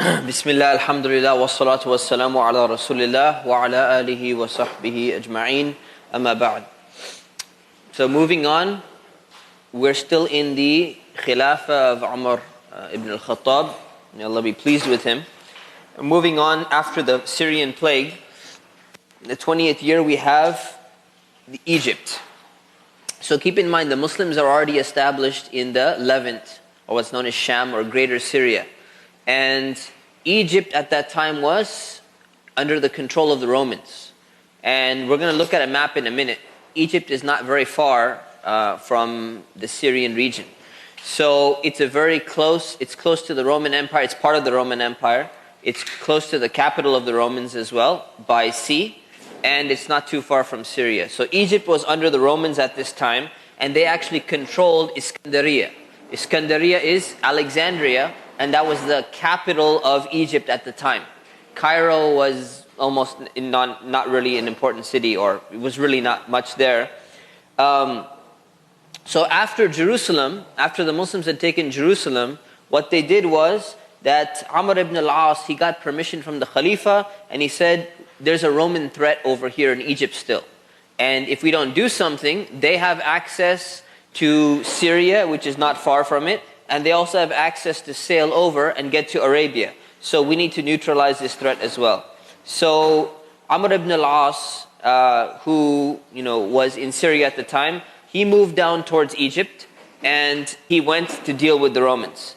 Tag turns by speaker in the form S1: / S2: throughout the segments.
S1: Bismillah, alhamdulillah, wassalatu wassalamu ala rasulillah wa ala alihi wa sahbihi ajma'een, amma ba'd. So moving on, we're still in the Khilafah of Umar ibn al-Khattab. May Allah be pleased with him. Moving on, after the Syrian plague, the 20th year we have Egypt. So keep in mind the Muslims are already established in the Levant, or what's known as Sham or Greater Syria. And Egypt at that time was under the control of the Romans. And we're going to look at a map in a minute. Egypt is not very far from the Syrian region. So it's close to the Roman Empire. It's part of the Roman Empire. It's close to the capital of the Romans as well by sea. And it's not too far from Syria. So Egypt was under the Romans at this time. And they actually controlled Iskandariya. Iskandariya is Alexandria. And that was the capital of Egypt at the time. Cairo was almost not really an important city, or it was really not much there. So after Jerusalem, after the Muslims had taken Jerusalem, what they did was that Amr ibn al-As, he got permission from the Khalifa, and he said, there's a Roman threat over here in Egypt still. And if we don't do something, they have access to Syria, which is not far from it, and they also have access to sail over and get to Arabia. So we need to neutralize this threat as well. So Amr ibn al-As, who was in Syria at the time, he moved down towards Egypt and he went to deal with the Romans.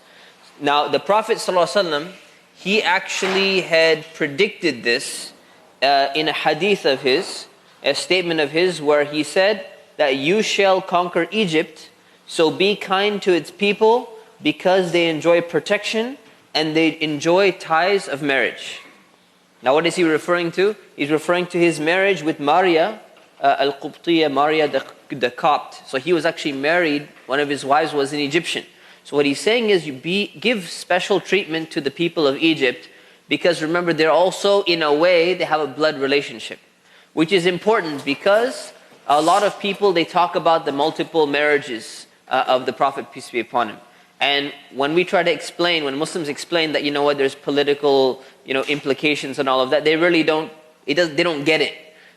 S1: Now the Prophet ﷺ, he actually had predicted this in a hadith of his, a statement of his, where he said that you shall conquer Egypt, so be kind to its people, because they enjoy protection and they enjoy ties of marriage. Now what is he referring to? He's referring to his marriage with Maria al-Qubtiyya, Maria the Copt. So he was actually married, one of his wives was an Egyptian. So what he's saying is give special treatment to the people of Egypt, because remember, they're also, in a way, they have a blood relationship. Which is important because a lot of people, they talk about the multiple marriages of the Prophet, peace be upon him. And when we try to explain, when Muslims explain that, there's political, implications and all of that, they really don't, they don't get it.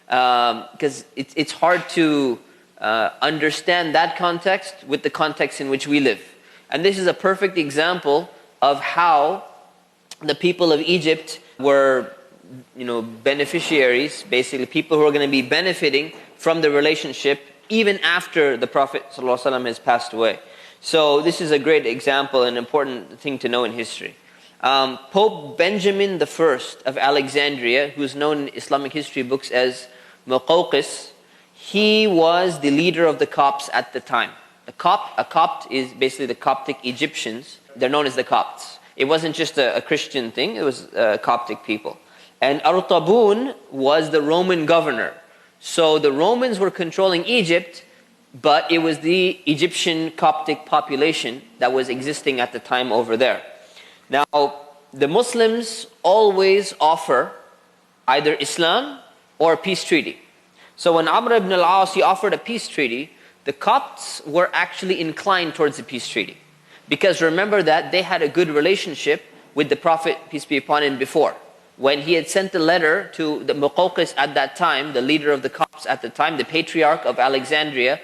S1: Because it's hard to understand that context with the context in which we live. And this is a perfect example of how the people of Egypt were, beneficiaries, basically people who are going to be benefiting from the relationship even after the Prophet ﷺ has passed away. So this is a great example, an important thing to know in history. Pope Benjamin I of Alexandria, who's known in Islamic history books as Muqawqis, he was the leader of the Copts at the time. A Copt is basically the Coptic Egyptians. They're known as the Copts. It wasn't just a Christian thing, it was Coptic people. And Artabun was the Roman governor. So the Romans were controlling Egypt, but it was the Egyptian Coptic population that was existing at the time over there. Now, the Muslims always offer either Islam or a peace treaty. So when Amr ibn al-As, he offered a peace treaty, the Copts were actually inclined towards the peace treaty. Because remember that they had a good relationship with the Prophet, peace be upon him, before. When he had sent a letter to the Muqawqis at that time, the leader of the Copts at the time, the patriarch of Alexandria,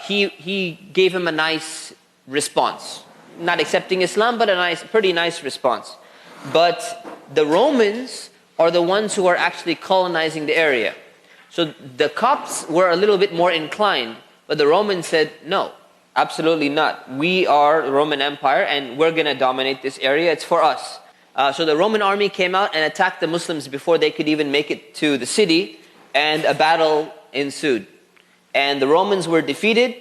S1: he gave him a nice response. Not accepting Islam, but a pretty nice response. But the Romans are the ones who are actually colonizing the area. So the Copts were a little bit more inclined, but the Romans said, no, absolutely not. We are the Roman Empire and we're going to dominate this area. It's for us. So the Roman army came out and attacked the Muslims before they could even make it to the city, and a battle ensued. And the Romans were defeated,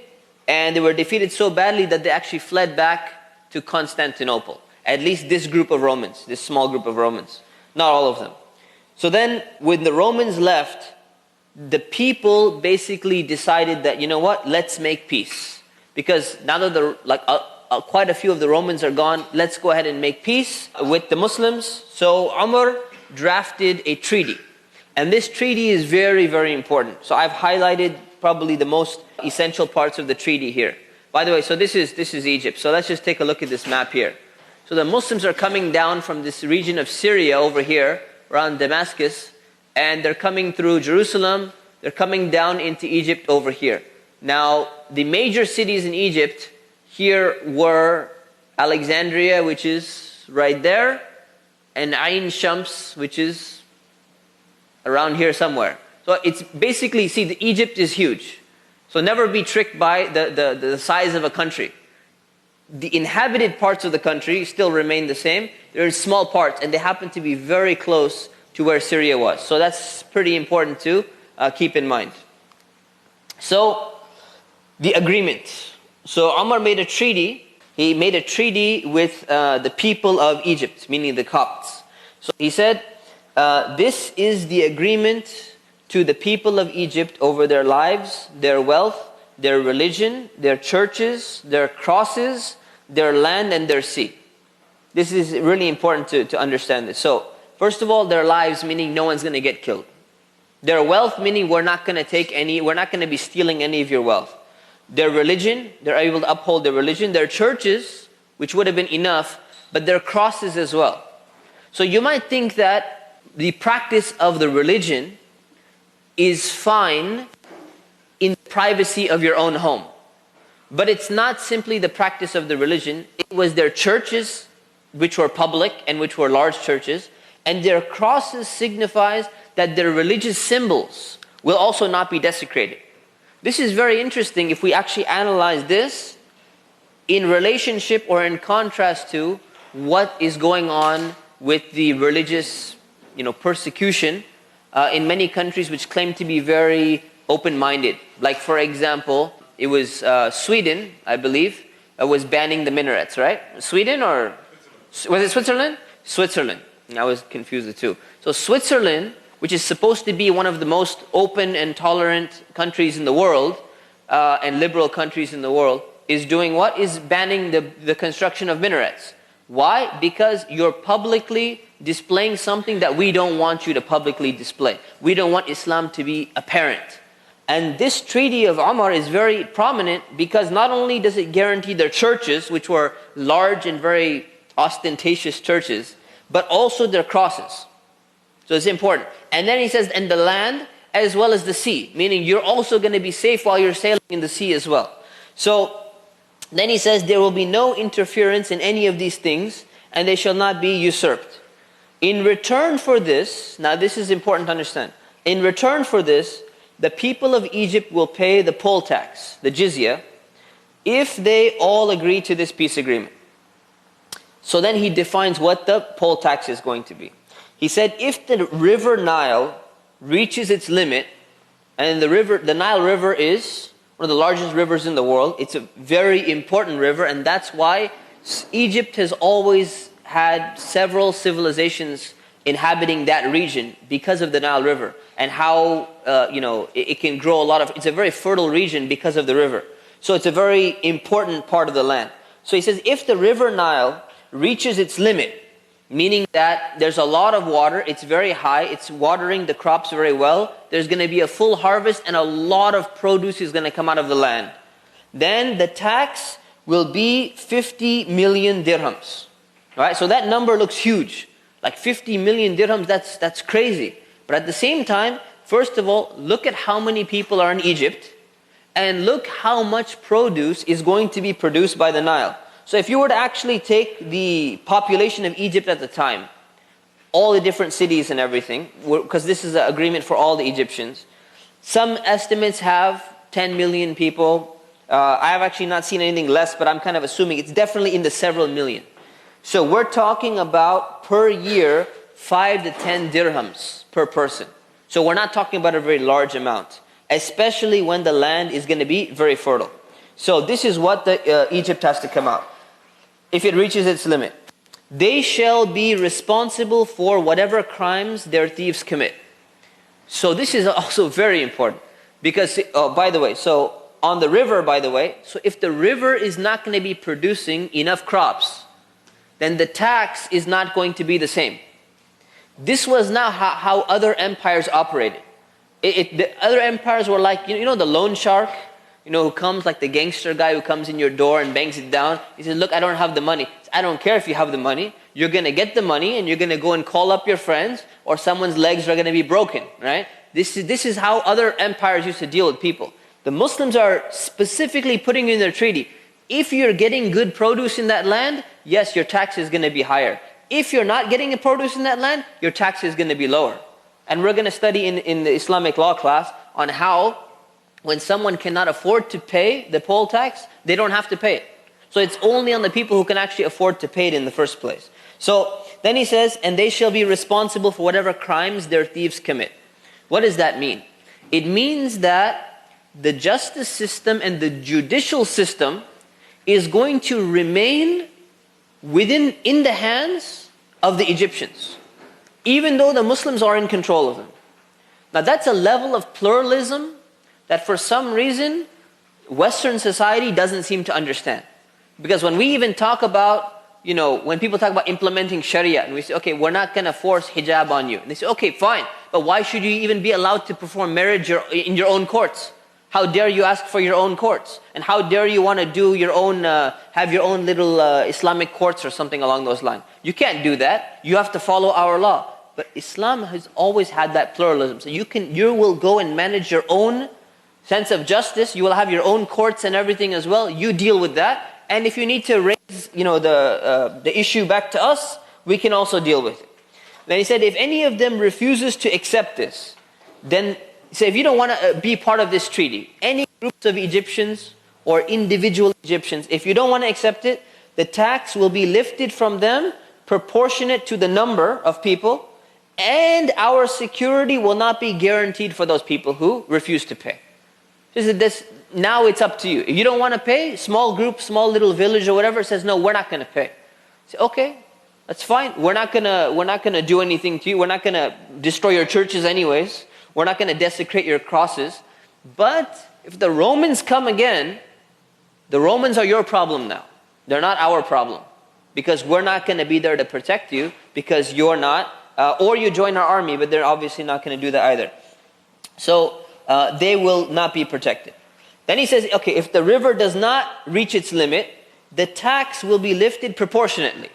S1: and they were defeated so badly that they actually fled back to Constantinople. At least this group of Romans, this small group of Romans. Not all of them. So then, when the Romans left, the people basically decided that, let's make peace. Because now that quite a few of the Romans are gone, let's go ahead and make peace with the Muslims. So Umar drafted a treaty. And this treaty is very, very important. So I've highlighted probably the most essential parts of the treaty here. By the way, so this is Egypt. So let's just take a look at this map here. So the Muslims are coming down from this region of Syria over here, around Damascus, and they're coming through Jerusalem, they're coming down into Egypt over here. Now, the major cities in Egypt here were Alexandria, which is right there, and Ain Shams, which is around here somewhere. So it's basically, see, Egypt is huge. So never be tricked by the size of a country. The inhabited parts of the country still remain the same. They're in small parts, and they happen to be very close to where Syria was. So that's pretty important to keep in mind. So, the agreement. So Umar made a treaty. He made a treaty with the people of Egypt, meaning the Copts. So he said, this is the agreement to the people of Egypt over their lives, their wealth, their religion, their churches, their crosses, their land, and their sea. This is really important to understand this. So, first of all, their lives, meaning no one's going to get killed. Their wealth, meaning we're not going to be stealing any of your wealth. Their religion, they're able to uphold their religion. Their churches, which would have been enough, but their crosses as well. So you might think that the practice of the religion is fine in the privacy of your own home. But it's not simply the practice of the religion. It was their churches, which were public and which were large churches, and their crosses signifies that their religious symbols will also not be desecrated. This is very interesting if we actually analyze this in relationship or in contrast to what is going on with the religious, persecution in many countries which claim to be very open-minded. Like, for example, it was Sweden, I believe, was banning the minarets, right? Sweden or was it Switzerland? Switzerland. I was confused the two. So Switzerland, which is supposed to be one of the most open and tolerant countries in the world, and liberal countries in the world, is doing what? Is banning the construction of minarets. Why? Because you're publicly displaying something that we don't want you to publicly display. We don't want Islam to be apparent. And this treaty of Umar is very prominent because not only does it guarantee their churches, which were large and very ostentatious churches, but also their crosses. So it's important. And then he says, and the land as well as the sea, meaning you're also going to be safe while you're sailing in the sea as well. So then he says, there will be no interference in any of these things, and they shall not be usurped. In return for this, now this is important to understand, in return for this, the people of Egypt will pay the poll tax, the jizya, if they all agree to this peace agreement. So then he defines what the poll tax is going to be. He said, if the river Nile reaches its limit, and the Nile River is one of the largest rivers in the world. It's a very important river, and that's why Egypt has always had several civilizations inhabiting that region because of the Nile River and how it can grow a lot of. It's a very fertile region because of the river. So it's a very important part of the land. So he says, if the river Nile reaches its limit, meaning that there's a lot of water, it's very high, it's watering the crops very well, there's going to be a full harvest and a lot of produce is going to come out of the land. Then the tax will be 50 million dirhams. Right? So that number looks huge. Like 50 million dirhams, that's crazy. But at the same time, first of all, look at how many people are in Egypt and look how much produce is going to be produced by the Nile. So if you were to actually take the population of Egypt at the time, all the different cities and everything, because this is an agreement for all the Egyptians, some estimates have 10 million people. I have actually not seen anything less, but I'm kind of assuming it's definitely in the several million. So we're talking about per year 5 to 10 dirhams per person. So we're not talking about a very large amount, especially when the land is going to be very fertile. So this is what Egypt has to come out. If it reaches its limit, they shall be responsible for whatever crimes their thieves commit. So this is also very important because, by the way, so on the river, by the way, so if the river is not going to be producing enough crops, then the tax is not going to be the same. This was not how other empires operated. The other empires were like, the loan shark. you know, who comes, like the gangster guy who comes in your door and bangs it down. He says, look, I don't have the money. I don't care if you have the money. You're going to get the money and you're going to go and call up your friends, or someone's legs are going to be broken, right? This is how other empires used to deal with people. The Muslims are specifically putting in their treaty, if you're getting good produce in that land, yes, your tax is going to be higher. If you're not getting a produce in that land, your tax is going to be lower. And we're going to study in the Islamic law class on how when someone cannot afford to pay the poll tax, they don't have to pay it. So it's only on the people who can actually afford to pay it in the first place. So then he says, and they shall be responsible for whatever crimes their thieves commit. What does that mean? It means that the justice system and the judicial system is going to remain in the hands of the Egyptians, even though the Muslims are in control of them. Now that's a level of pluralism that for some reason Western society doesn't seem to understand. Because when we even talk about, you know, when people talk about implementing Sharia, and we say, okay, we're not going to force hijab on you. And they say, okay, fine, but why should you even be allowed to perform marriage in your own courts? How dare you ask for your own courts? And how dare you want to do your own, have your own little Islamic courts or something along those lines? You can't do that. You have to follow our law. But Islam has always had that pluralism. So you will go and manage your own sense of justice. You will have your own courts and everything as well. You deal with that. And if you need to raise, you know, the issue back to us, we can also deal with it. Then he said, if any of them refuses to accept this, then say, if you don't want to be part of this treaty, any groups of Egyptians or individual Egyptians, if you don't want to accept it, the tax will be lifted from them proportionate to the number of people, and our security will not be guaranteed for those people who refuse to pay. Now it's up to you. If you don't want to pay, small group, small little village or whatever says, no, we're not going to pay. Say, okay, that's fine. We're not gonna do anything to you. We're not going to destroy your churches anyways. We're not going to desecrate your crosses. But if the Romans come again, the Romans are your problem now. They're not our problem. Because we're not going to be there to protect you, because you're not. Or you join our army, but they're obviously not going to do that either. So they will not be protected. Then he says, okay, if the river does not reach its limit, the tax will be lifted proportionately.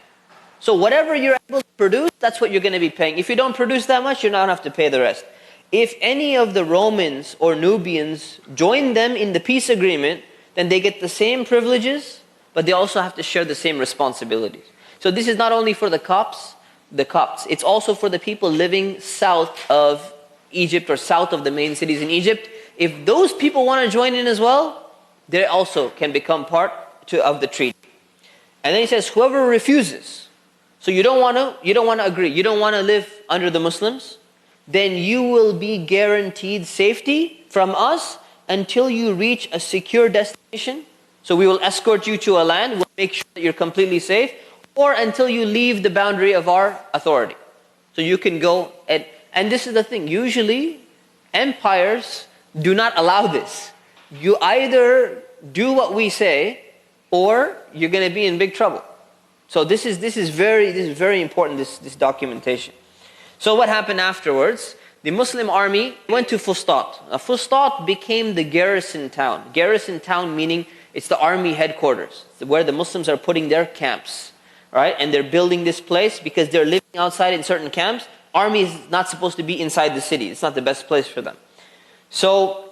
S1: So whatever you're able to produce, that's what you're going to be paying. If you don't produce that much, you're not going to have to pay the rest. If any of the Romans or Nubians join them in the peace agreement, then they get the same privileges, but they also have to share the same responsibilities. So this is not only for the Copts, it's also for the people living south of Egypt or south of the main cities in Egypt. If those people want to join in as well, they also can become part of the treaty. And then he says, whoever refuses, so you don't want to agree, you don't want to live under the Muslims, then you will be guaranteed safety from us until you reach a secure destination. So we will escort you to a land, we'll make sure that you're completely safe, or until you leave the boundary of our authority. So you can go, and this is the thing, usually empires do not allow this. You either do what we say, or you're going to be in big trouble. So this is very important, this documentation. So what happened afterwards? The Muslim army went to Fustat. Now Fustat became the garrison town. Garrison town meaning it's the army headquarters, where the Muslims are putting their camps, right? And they're building this place because they're living outside in certain camps. Army is not supposed to be inside the city. It's not the best place for them. So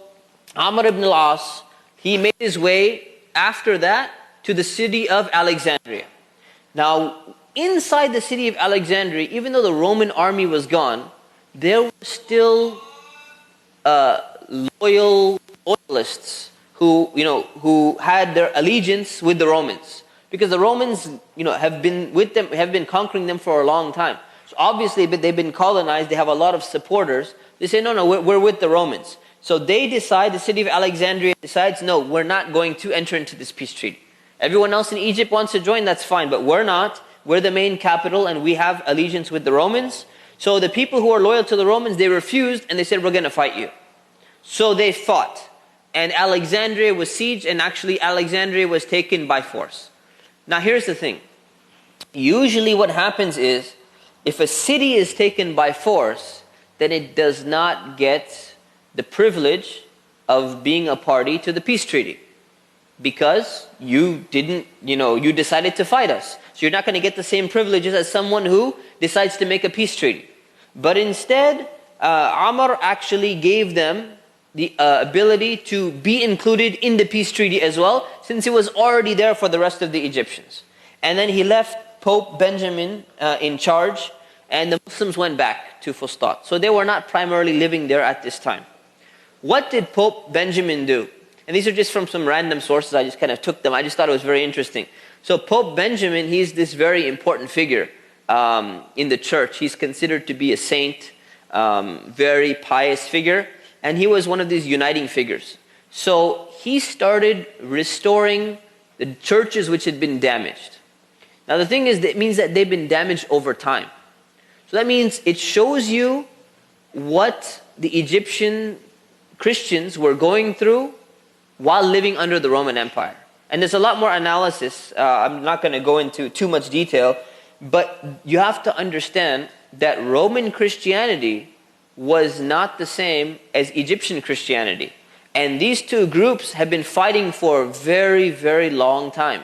S1: Amr ibn al-As, he made his way after that to the city of Alexandria. Now, inside the city of Alexandria, even though the Roman army was gone, there were still loyalists who had their allegiance with the Romans, because the Romans, have been conquering them for a long time. So obviously, but they've been colonized. They have a lot of supporters. They say, no, we're with the Romans. So they decide, the city of Alexandria decides, no, we're not going to enter into this peace treaty. Everyone else in Egypt wants to join, that's fine, but we're not. We're the main capital and we have allegiance with the Romans. So the people who are loyal to the Romans, they refused and they said, we're going to fight you. So they fought. And Alexandria was sieged, and actually Alexandria was taken by force. Now here's the thing. Usually what happens is, if a city is taken by force, then it does not get the privilege of being a party to the peace treaty. Because you didn't, you decided to fight us. So you're not going to get the same privileges as someone who decides to make a peace treaty. But instead, Amr actually gave them the ability to be included in the peace treaty as well, since he was already there for the rest of the Egyptians. And then he left Pope Benjamin in charge, and the Muslims went back to Fustat. So they were not primarily living there at this time. What did Pope Benjamin do? And these are just from some random sources, I just kind of took them. I just thought it was very interesting. So Pope Benjamin, he's this very important figure in the church. He's considered to be a saint, very pious figure. And he was one of these uniting figures. So he started restoring the churches which had been damaged. Now the thing is, that it means that they've been damaged over time. So that means it shows you what the Egyptian Christians were going through while living under the Roman Empire. And there's a lot more analysis. I'm not going to go into too much detail, but you have to understand that Roman Christianity was not the same as Egyptian Christianity. And these two groups have been fighting for a very, very long time.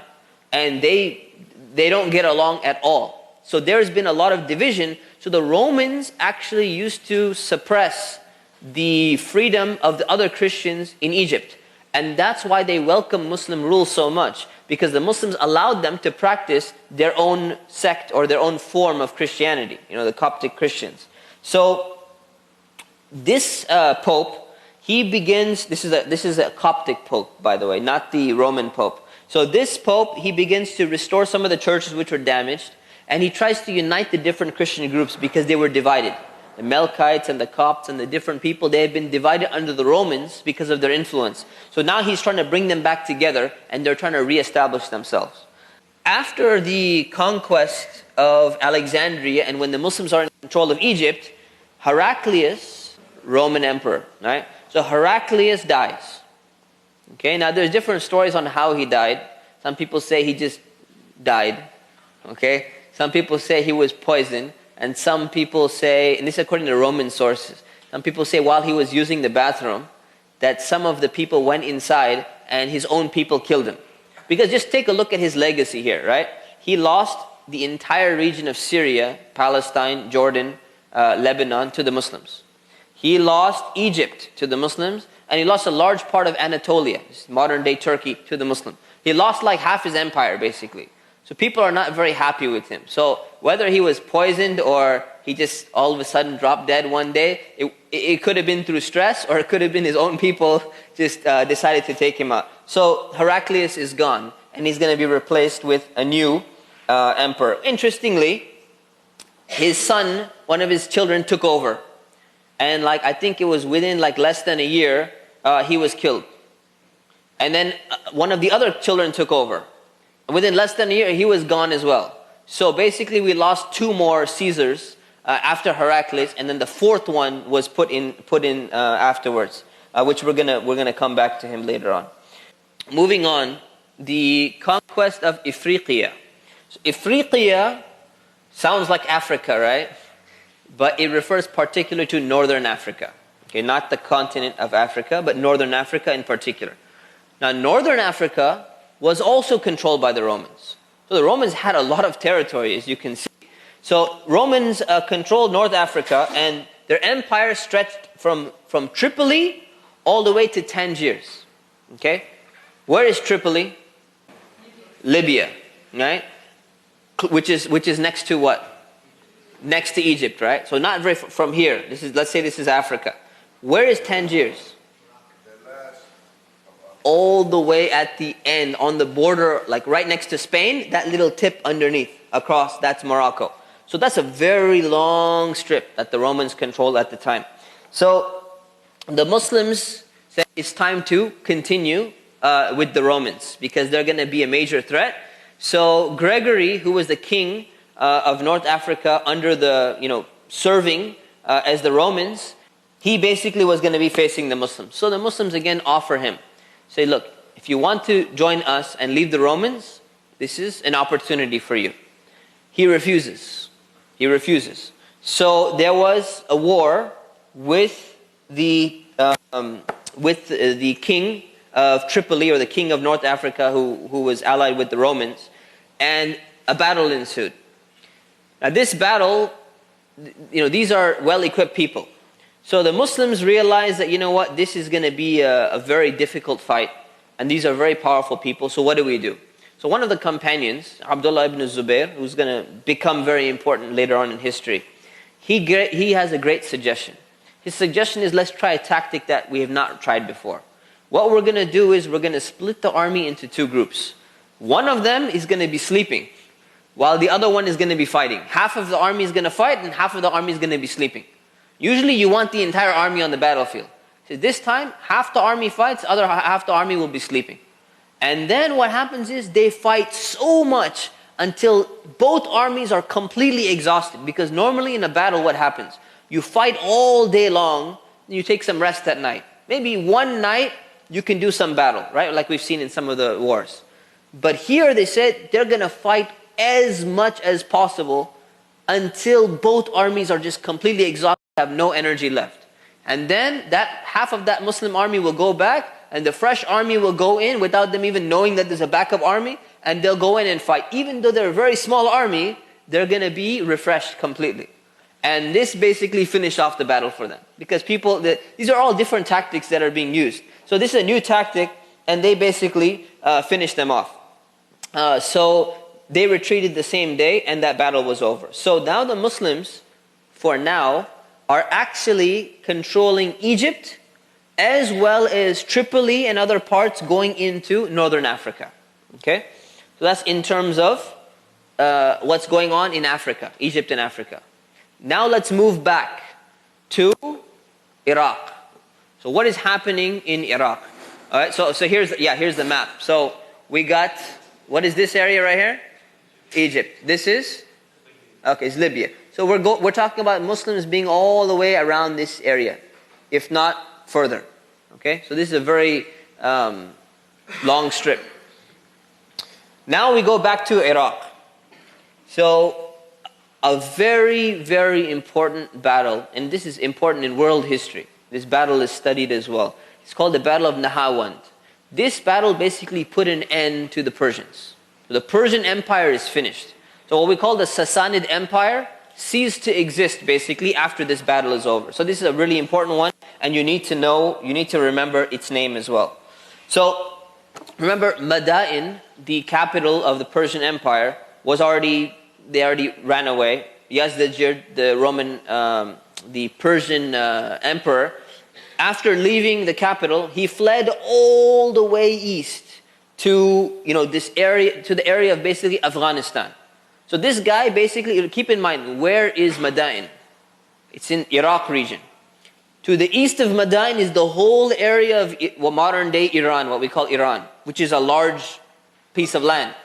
S1: And they don't get along at all. So there's been a lot of division. So the Romans actually used to suppress the freedom of the other Christians in Egypt. And that's why they welcome Muslim rule so much, because the Muslims allowed them to practice their own sect or their own form of Christianity, the Coptic Christians. So this Pope, he begins, this is a Coptic Pope, by the way, not the Roman Pope. So this Pope, he begins to restore some of the churches which were damaged, and he tries to unite the different Christian groups because they were divided. The Melkites and the Copts and the different people, they had been divided under the Romans because of their influence. So now he's trying to bring them back together, and they're trying to reestablish themselves. After the conquest of Alexandria, and when the Muslims are in control of Egypt, Heraclius, Roman emperor, right? So Heraclius dies. Okay, now there's different stories on how he died. Some people say he just died. Okay, some people say he was poisoned. And some people say, and this is according to Roman sources, some people say while he was using the bathroom, that some of the people went inside and his own people killed him. Because just take a look at his legacy here, right? He lost the entire region of Syria, Palestine, Jordan, Lebanon to the Muslims. He lost Egypt to the Muslims, and he lost a large part of Anatolia, modern day Turkey, to the Muslims. He lost like half his empire, basically. So people are not very happy with him. So whether he was poisoned or he just all of a sudden dropped dead one day, it could have been through stress, or it could have been his own people just decided to take him out. So Heraclius is gone, and he's going to be replaced with a new emperor. Interestingly, his son, one of his children, took over. And I think it was within less than a year, he was killed. And then one of the other children took over. Within less than a year, he was gone as well. So basically, we lost two more Caesars after Heraclius, and then the fourth one was put in afterwards, which we're gonna come back to him later on. Moving on, the conquest of Ifriqiya. So Ifriqiya sounds like Africa, right? But it refers particularly to northern Africa. Okay, not the continent of Africa, but northern Africa in particular. Now, northern Africa was also controlled by the Romans. So the Romans had a lot of territory, as you can see. So Romans controlled North Africa, and their empire stretched from Tripoli all the way to Tangiers. Okay? Where is Tripoli? Libya, right? Which is next to what? Next to Egypt, right? So not very from here. Let's say this is Africa. Where is Tangiers? All the way at the end, on the border, right next to Spain, that little tip underneath, across, that's Morocco. So that's a very long strip that the Romans controlled at the time. So the Muslims said it's time to continue with the Romans, because they're going to be a major threat. So Gregory, who was the king of North Africa under the, serving as the Romans, he basically was going to be facing the Muslims. So the Muslims again offer him, say, look, if you want to join us and leave the Romans, this is an opportunity for you. He refuses. He refuses. So there was a war with the with the king of Tripoli, or the king of North Africa, who was allied with the Romans, and a battle ensued. Now this battle, these are well-equipped people. So the Muslims realized that, this is going to be a very difficult fight, and these are very powerful people, so what do? So one of the companions, Abdullah ibn Zubair, who's going to become very important later on in history, he has a great suggestion. His suggestion is, let's try a tactic that we have not tried before. What we're going to do is we're going to split the army into two groups. One of them is going to be sleeping, while the other one is going to be fighting. Half of the army is going to fight, and half of the army is going to be sleeping. Usually you want the entire army on the battlefield. So this time, half the army fights, other half the army will be sleeping. And then what happens is they fight so much until both armies are completely exhausted. Because normally in a battle, what happens? You fight all day long, you take some rest at night. Maybe one night you can do some battle, right? Like we've seen in some of the wars. But here they said they're going to fight as much as possible until both armies are just completely exhausted, have no energy left. And then that half of that Muslim army will go back, and the fresh army will go in without them even knowing that there's a backup army, and they'll go in and fight. Even though they're a very small army, they're going to be refreshed completely. And this basically finished off the battle for them. Because these are all different tactics that are being used. So this is a new tactic, and they basically finished them off. So they retreated the same day, and that battle was over. So now the Muslims, for now, are actually controlling Egypt, as well as Tripoli and other parts going into northern Africa. Okay? So that's in terms of what's going on in Africa, Egypt and Africa. Now let's move back to Iraq. So what is happening in Iraq? All right, so here's the map. So we got, what is this area right here? Egypt. This is? Okay, it's Libya. So we're talking about Muslims being all the way around this area, if not further. Okay, so this is a very long strip. Now we go back to Iraq. So a very, very important battle, and this is important in world history. This battle is studied as well. It's called the Battle of Nahawand. This battle basically put an end to the Persians. The Persian Empire is finished. So what we call the Sassanid Empire ceased to exist basically after this battle is over. So this is a really important one, and you need to remember its name as well. So remember, Madain, the capital of the Persian Empire, they already ran away. Yazdajir, the Persian emperor, after leaving the capital, he fled all the way east to the area of basically Afghanistan. So this guy basically, keep in mind, where is Madain? It's in Iraq region. To the east of Madain is the whole area of modern day Iran, what we call Iran, which is a large piece of land.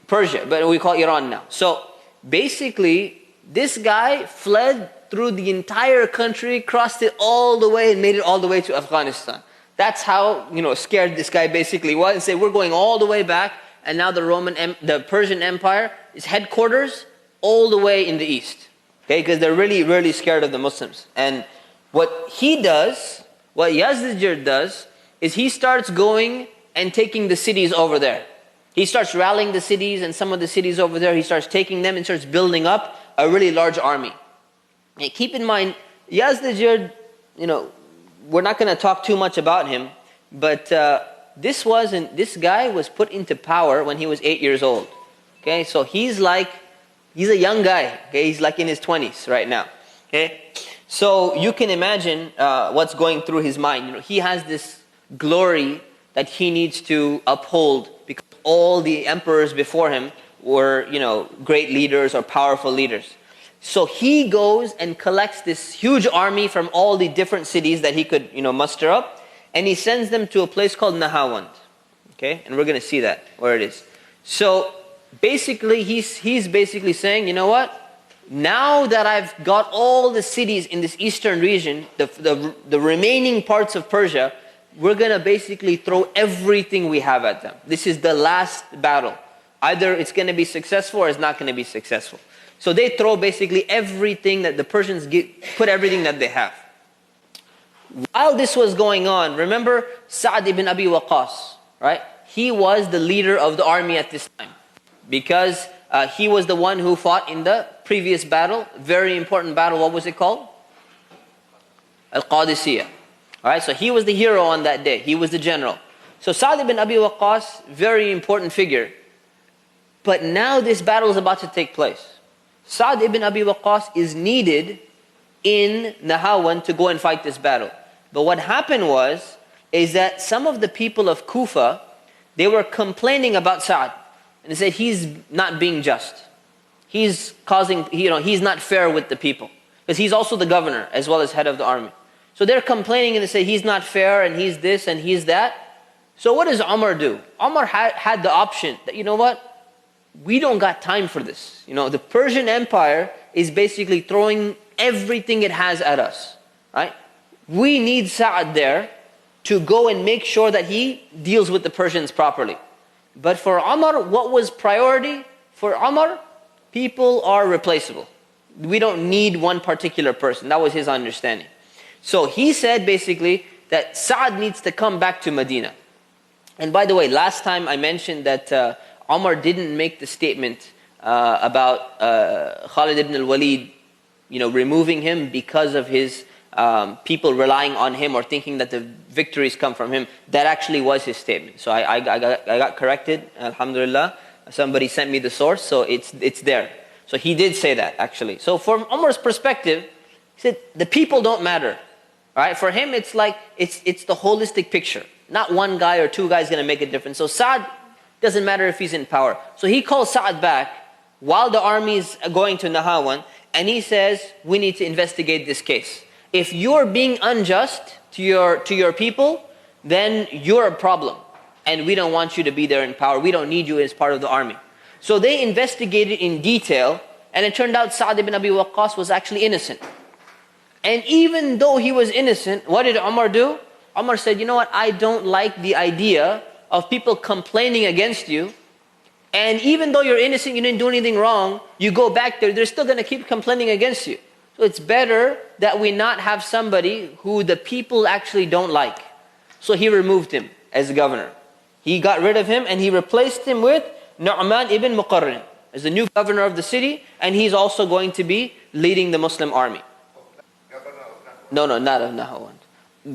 S1: Persia, but we call Iran now. So basically, this guy fled through the entire country, crossed it all the way, and made it all the way to Afghanistan. That's how scared this guy basically was, and said, we're going all the way back. And now the Persian Empire is headquarters all the way in the east. Okay, because they're really, really scared of the Muslims. And what Yazdajir does, is he starts going and taking the cities over there. He starts rallying the cities, and some of the cities over there, he starts taking them and starts building up a really large army. And keep in mind, Yazdajir, we're not going to talk too much about him, but this guy was put into power when he was 8 years old. Okay, so he's a young guy. Okay, he's like in his 20s right now. Okay, so you can imagine what's going through his mind. He has this glory that he needs to uphold, because all the emperors before him were, great leaders or powerful leaders. So he goes and collects this huge army from all the different cities that he could, muster up, and he sends them to a place called Nahawand. Okay, and we're going to see that where it is. So basically, he's basically saying, you know what? Now that I've got all the cities in this eastern region, the remaining parts of Persia, we're going to basically throw everything we have at them. This is the last battle. Either it's going to be successful or it's not going to be successful. So they throw basically everything that the Persians put everything that they have. While this was going on, remember Sa'd ibn Abi Waqqas, right? He was the leader of the army at this time. Because he was the one who fought in the previous battle, very important battle. What was it called? Al-Qadisiyah. Alright, so he was the hero on that day. He was the general. So Sa'd ibn Abi Waqqas, very important figure. But now this battle is about to take place. Sa'd ibn Abi Waqqas is needed in Nahawan to go and fight this battle. But what happened is that some of the people of Kufa, they were complaining about Sa'd. And they said, he's not being just. He's causing, he's not fair with the people. Because he's also the governor as well as head of the army. So they're complaining and they say, he's not fair and he's this and he's that. So what does Umar do? Umar had the option that, you know what? We don't got time for this. The Persian Empire is basically throwing everything it has at us. Right? We need Sa'd there to go and make sure that he deals with the Persians properly. But for Umar, what was priority? For Umar, people are replaceable. We don't need one particular person. That was his understanding. So he said basically that Sa'd needs to come back to Medina. And by the way, last time I mentioned that Umar didn't make the statement about Khalid ibn al-Walid, removing him because of his people relying on him or thinking that the victories come from him. That actually was his statement. So I got corrected, alhamdulillah. Somebody sent me the source, so it's there. So he did say that actually. So from Umar's perspective, he said the people don't matter. Right? For him, it's like it's the holistic picture. Not one guy or two guys going to make a difference. So Sa'd doesn't matter if he's in power. So he calls Sa'd back while the army is going to Nahawan, and he says, we need to investigate this case. If you're being unjust to your people, then you're a problem. And we don't want you to be there in power. We don't need you as part of the army. So they investigated in detail, and it turned out Sa'd ibn Abi Waqqas was actually innocent. And even though he was innocent, what did Umar do? Umar said, you know what, I don't like the idea of people complaining against you. And even though you're innocent, you didn't do anything wrong, you go back there, they're still going to keep complaining against you. So it's better that we not have somebody who the people actually don't like. So he removed him as governor. He got rid of him and he replaced him with Nu'man ibn Muqarrin as the new governor of the city, and he's also going to be leading the Muslim army. No, not of Nahawan.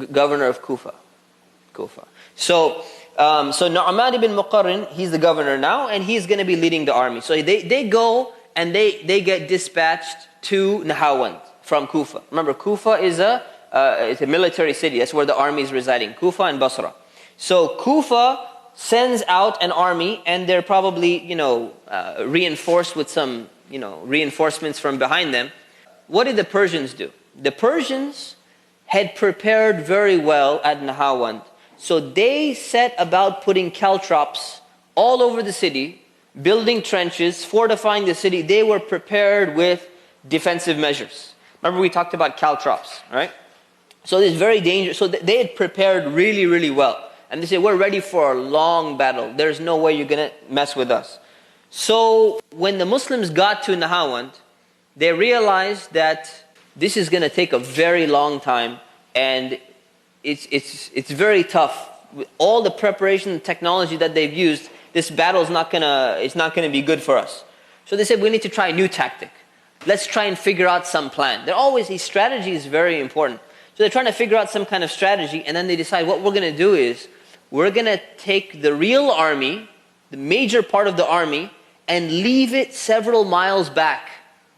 S1: Governor of Kufa. So Nu'man ibn Muqarrin, he's the governor now, and he's going to be leading the army. So they go and they get dispatched to Nahawan from Kufa. Remember, Kufa is it's a military city. That's where the army is residing. Kufa and Basra. So Kufa sends out an army, and they're probably reinforced with some reinforcements from behind them. What did the Persians do? The Persians had prepared very well at Nahawan. So they set about putting caltrops all over the city, building trenches, fortifying the city. They were prepared with defensive measures. Remember we talked about caltrops, right? So it's very dangerous. So they had prepared really, really well. And they said, we're ready for a long battle. There's no way you're going to mess with us. So when the Muslims got to Nahawan, they realized that this is going to take a very long time, and it's very tough. With all the preparation and technology that they've used, this battle is not going to be good for us. So they said, we need to try a new tactic. Let's try and figure out some plan. These strategy is very important. So they're trying to figure out some kind of strategy, and then they decide what we're going to do is we're going to take the real army, the major part of the army, and leave it several miles back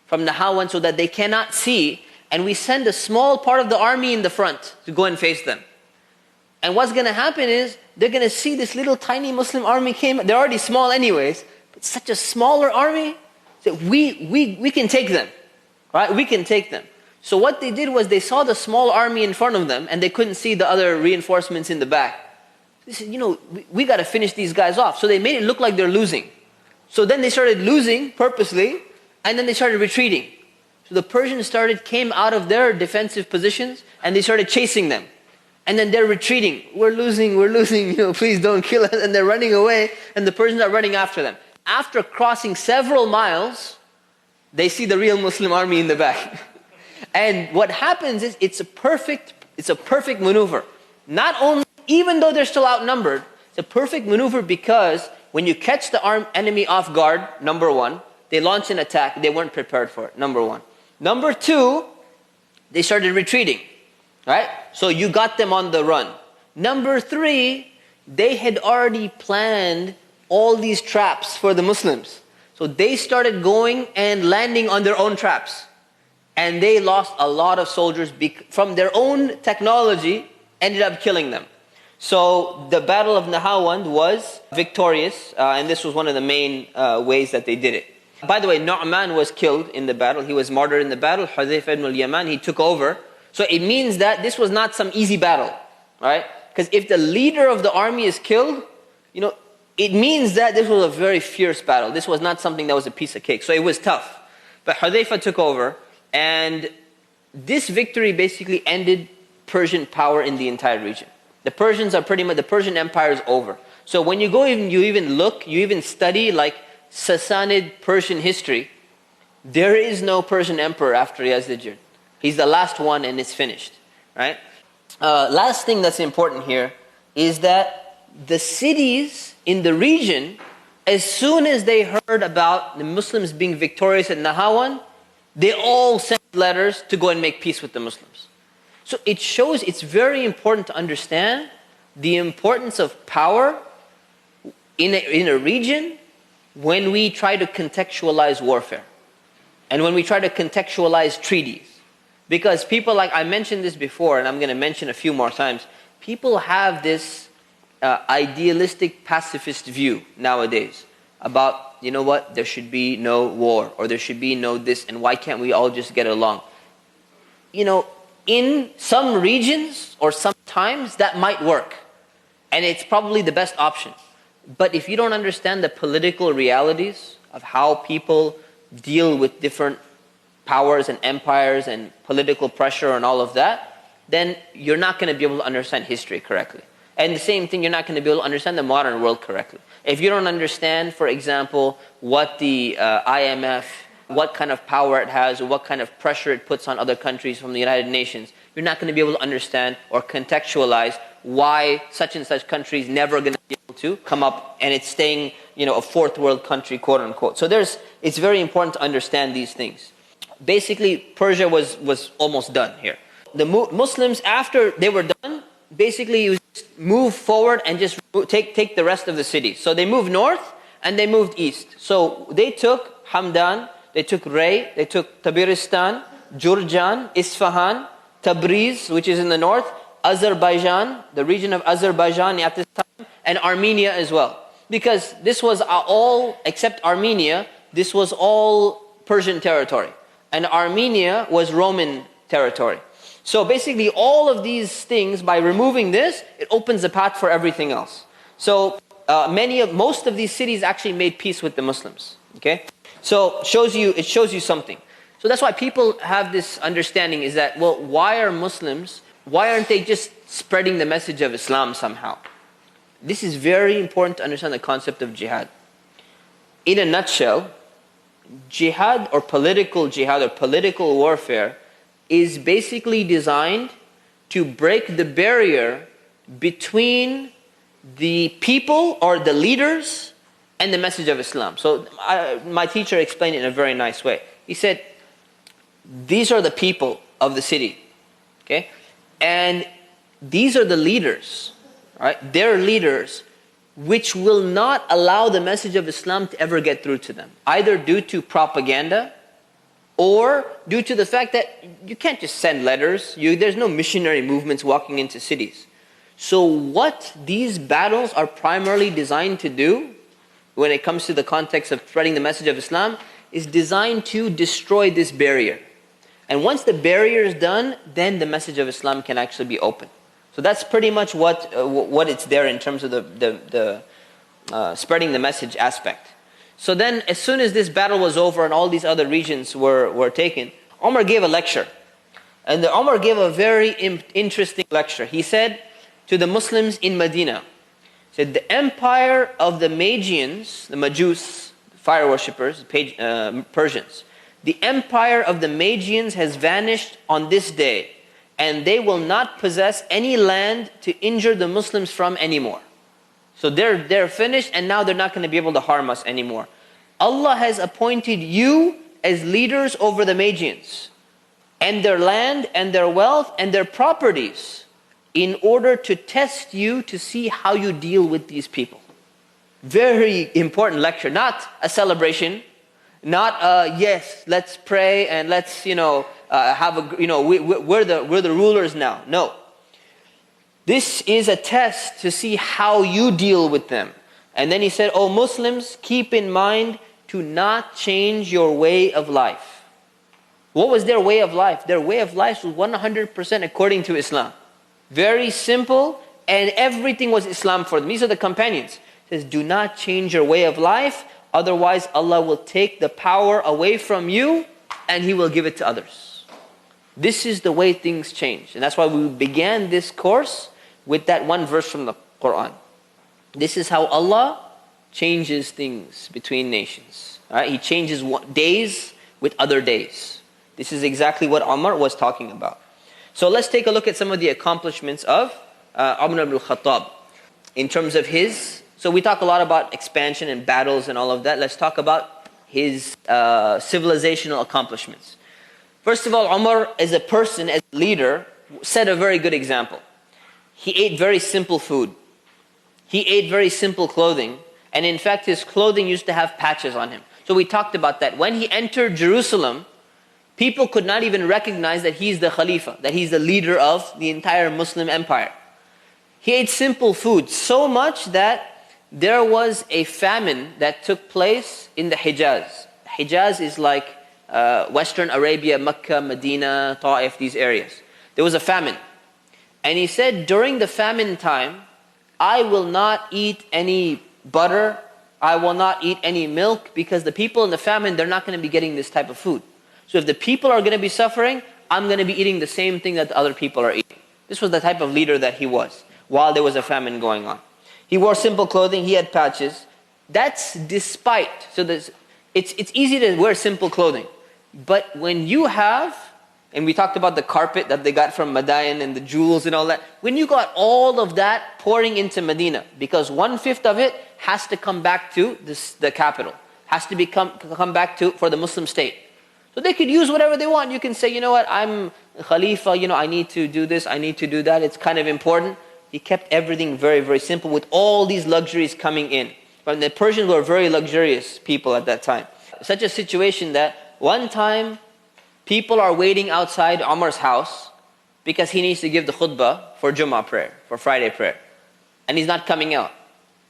S1: from Nahawan so that they cannot see, and we send a small part of the army in the front to go and face them. And what's going to happen is they're going to see this little tiny Muslim army came. They're already small anyways, but such a smaller army that we can take them, right? We can take them. So what they did was they saw the small army in front of them, and they couldn't see the other reinforcements in the back. They said, we got to finish these guys off. So they made it look like they're losing. So then they started losing purposely, and then they started retreating. So the Persians came out of their defensive positions, and they started chasing them. And then they're retreating. We're losing, please don't kill us. And they're running away, and the Persians are running after them. After crossing several miles, they see the real Muslim army in the back. And what happens is, it's a perfect It's a perfect maneuver. Not only, even though they're still outnumbered, it's a perfect maneuver because when you catch the enemy off guard, number one, they launch an attack, they weren't prepared for it, number one. Number two, they started retreating, right? So you got them on the run. Number three, they had already planned all these traps for the Muslims. So they started going and landing on their own traps. And they lost a lot of soldiers from their own technology, ended up killing them. So the Battle of Nahawand was victorious, and this was one of the main ways that they did it. By the way, Nu'man was killed in the battle. He was martyred in the battle. Hudhayfah ibn al-Yaman, he took over. So it means that this was not some easy battle, right? Because if the leader of the army is killed, it means that this was a very fierce battle. This was not something that was a piece of cake. So it was tough. But Hudhayfah took over, and this victory basically ended Persian power in the entire region. The Persians are pretty much, the Persian Empire is over. So when you go, you even study like Sassanid Persian history, there is no Persian emperor after Yazdijir. He's the last one and it's finished, right? Last thing that's important here is that the cities in the region, as soon as they heard about the Muslims being victorious at Nahawand, they all sent letters to go and make peace with the Muslims. So it shows it's very important to understand the importance of power in a region when we try to contextualize warfare and when we try to contextualize treaties. Because people, like I mentioned this before, and I'm going to mention a few more times, people have this idealistic pacifist view nowadays about, there should be no war, or there should be no this, and why can't we all just get along? In some regions or sometimes that might work, and it's probably the best option. But if you don't understand the political realities of how people deal with different powers and empires and political pressure and all of that, then you're not going to be able to understand history correctly. And the same thing, you're not going to be able to understand the modern world correctly. If you don't understand, for example, what the IMF, what kind of power it has, or what kind of pressure it puts on other countries from the United Nations, you're not going to be able to understand or contextualize why such and such country is never going to be able to come up and it's staying, a fourth world country, quote unquote. So it's very important to understand these things. Basically, Persia was almost done here. The Muslims, after they were done, basically you just move forward and just take the rest of the cities. So they moved north and they moved east. So they took Hamdan, they took Ray, they took Tabaristan, Jurjan, Isfahan, Tabriz, which is in the north, Azerbaijan, the region of Azerbaijan at this time, and Armenia as well. Because this was all, except Armenia, this was all Persian territory. And Armenia was Roman territory. So basically all of these things, by removing this, it opens the path for everything else. So most of these cities actually made peace with the Muslims. Okay? So it shows you something. So that's why people have this understanding is that, well, why aren't they just spreading the message of Islam somehow? This is very important to understand the concept of jihad. In a nutshell, jihad or political warfare is basically designed to break the barrier between the people or the leaders and the message of Islam. So my teacher explained it in a very nice way. He said, these are the people of the city, okay? And these are the leaders, right? They're leaders which will not allow the message of Islam to ever get through to them, either due to propaganda or due to the fact that you can't just send letters. There's no missionary movements walking into cities. So what these battles are primarily designed to do, when it comes to the context of spreading the message of Islam, is designed to destroy this barrier. And once the barrier is done, then the message of Islam can actually be open. So that's pretty much what it's there in terms of the spreading the message aspect. So then, as soon as this battle was over and all these other regions were taken, Umar gave a lecture. And Umar gave a very interesting lecture. He said to the Muslims in Medina, he said, the empire of the Magians, the Majus, fire worshippers, Persians, the empire of the Magians has vanished on this day, and they will not possess any land to injure the Muslims from anymore. So they're finished, and now they're not going to be able to harm us anymore. Allah has appointed you as leaders over the Magians, and their land and their wealth and their properties, in order to test you to see how you deal with these people. Very important lecture. Not a celebration, not yes, let's pray and let's have a we're the rulers now. No. This is a test to see how you deal with them. And then he said, "O Muslims, keep in mind to not change your way of life." What was their way of life? Their way of life was 100% according to Islam. Very simple, and everything was Islam for them. These are the companions. It says, do not change your way of life, otherwise Allah will take the power away from you and He will give it to others. This is the way things change. And that's why we began this course with that one verse from the Quran. This is how Allah changes things between nations. Right? He changes days with other days. This is exactly what Umar was talking about. So let's take a look at some of the accomplishments of Umar ibn al-Khattab. In terms of so we talk a lot about expansion and battles and all of that. Let's talk about his civilizational accomplishments. First of all, Umar as a person, as a leader, set a very good example. He ate very simple food. He ate very simple clothing. And in fact, his clothing used to have patches on him. So we talked about that. When he entered Jerusalem, people could not even recognize that he's the Khalifa, that he's the leader of the entire Muslim empire. He ate simple food, so much that there was a famine that took place in the Hijaz. Hijaz is like Western Arabia, Mecca, Medina, Ta'if, these areas. There was a famine. And he said, during the famine time, I will not eat any butter, I will not eat any milk, because the people in the famine, they're not going to be getting this type of food. So if the people are going to be suffering, I'm going to be eating the same thing that the other people are eating. This was the type of leader that he was while there was a famine going on. He wore simple clothing, he had patches. That's despite, so it's easy to wear simple clothing. But when you have, and we talked about the carpet that they got from Madain and the jewels and all that, when you got all of that pouring into Medina, because 1/5 of it has to come back to the capital, has to come back to for the Muslim state. So they could use whatever they want. You can say, you know what, I'm Khalifa, I need to do this, I need to do that, it's kind of important. He kept everything very, very simple with all these luxuries coming in. But the Persians were very luxurious people at that time. Such a situation that one time people are waiting outside Umar's house because he needs to give the khutbah for Jummah prayer, for Friday prayer. And he's not coming out.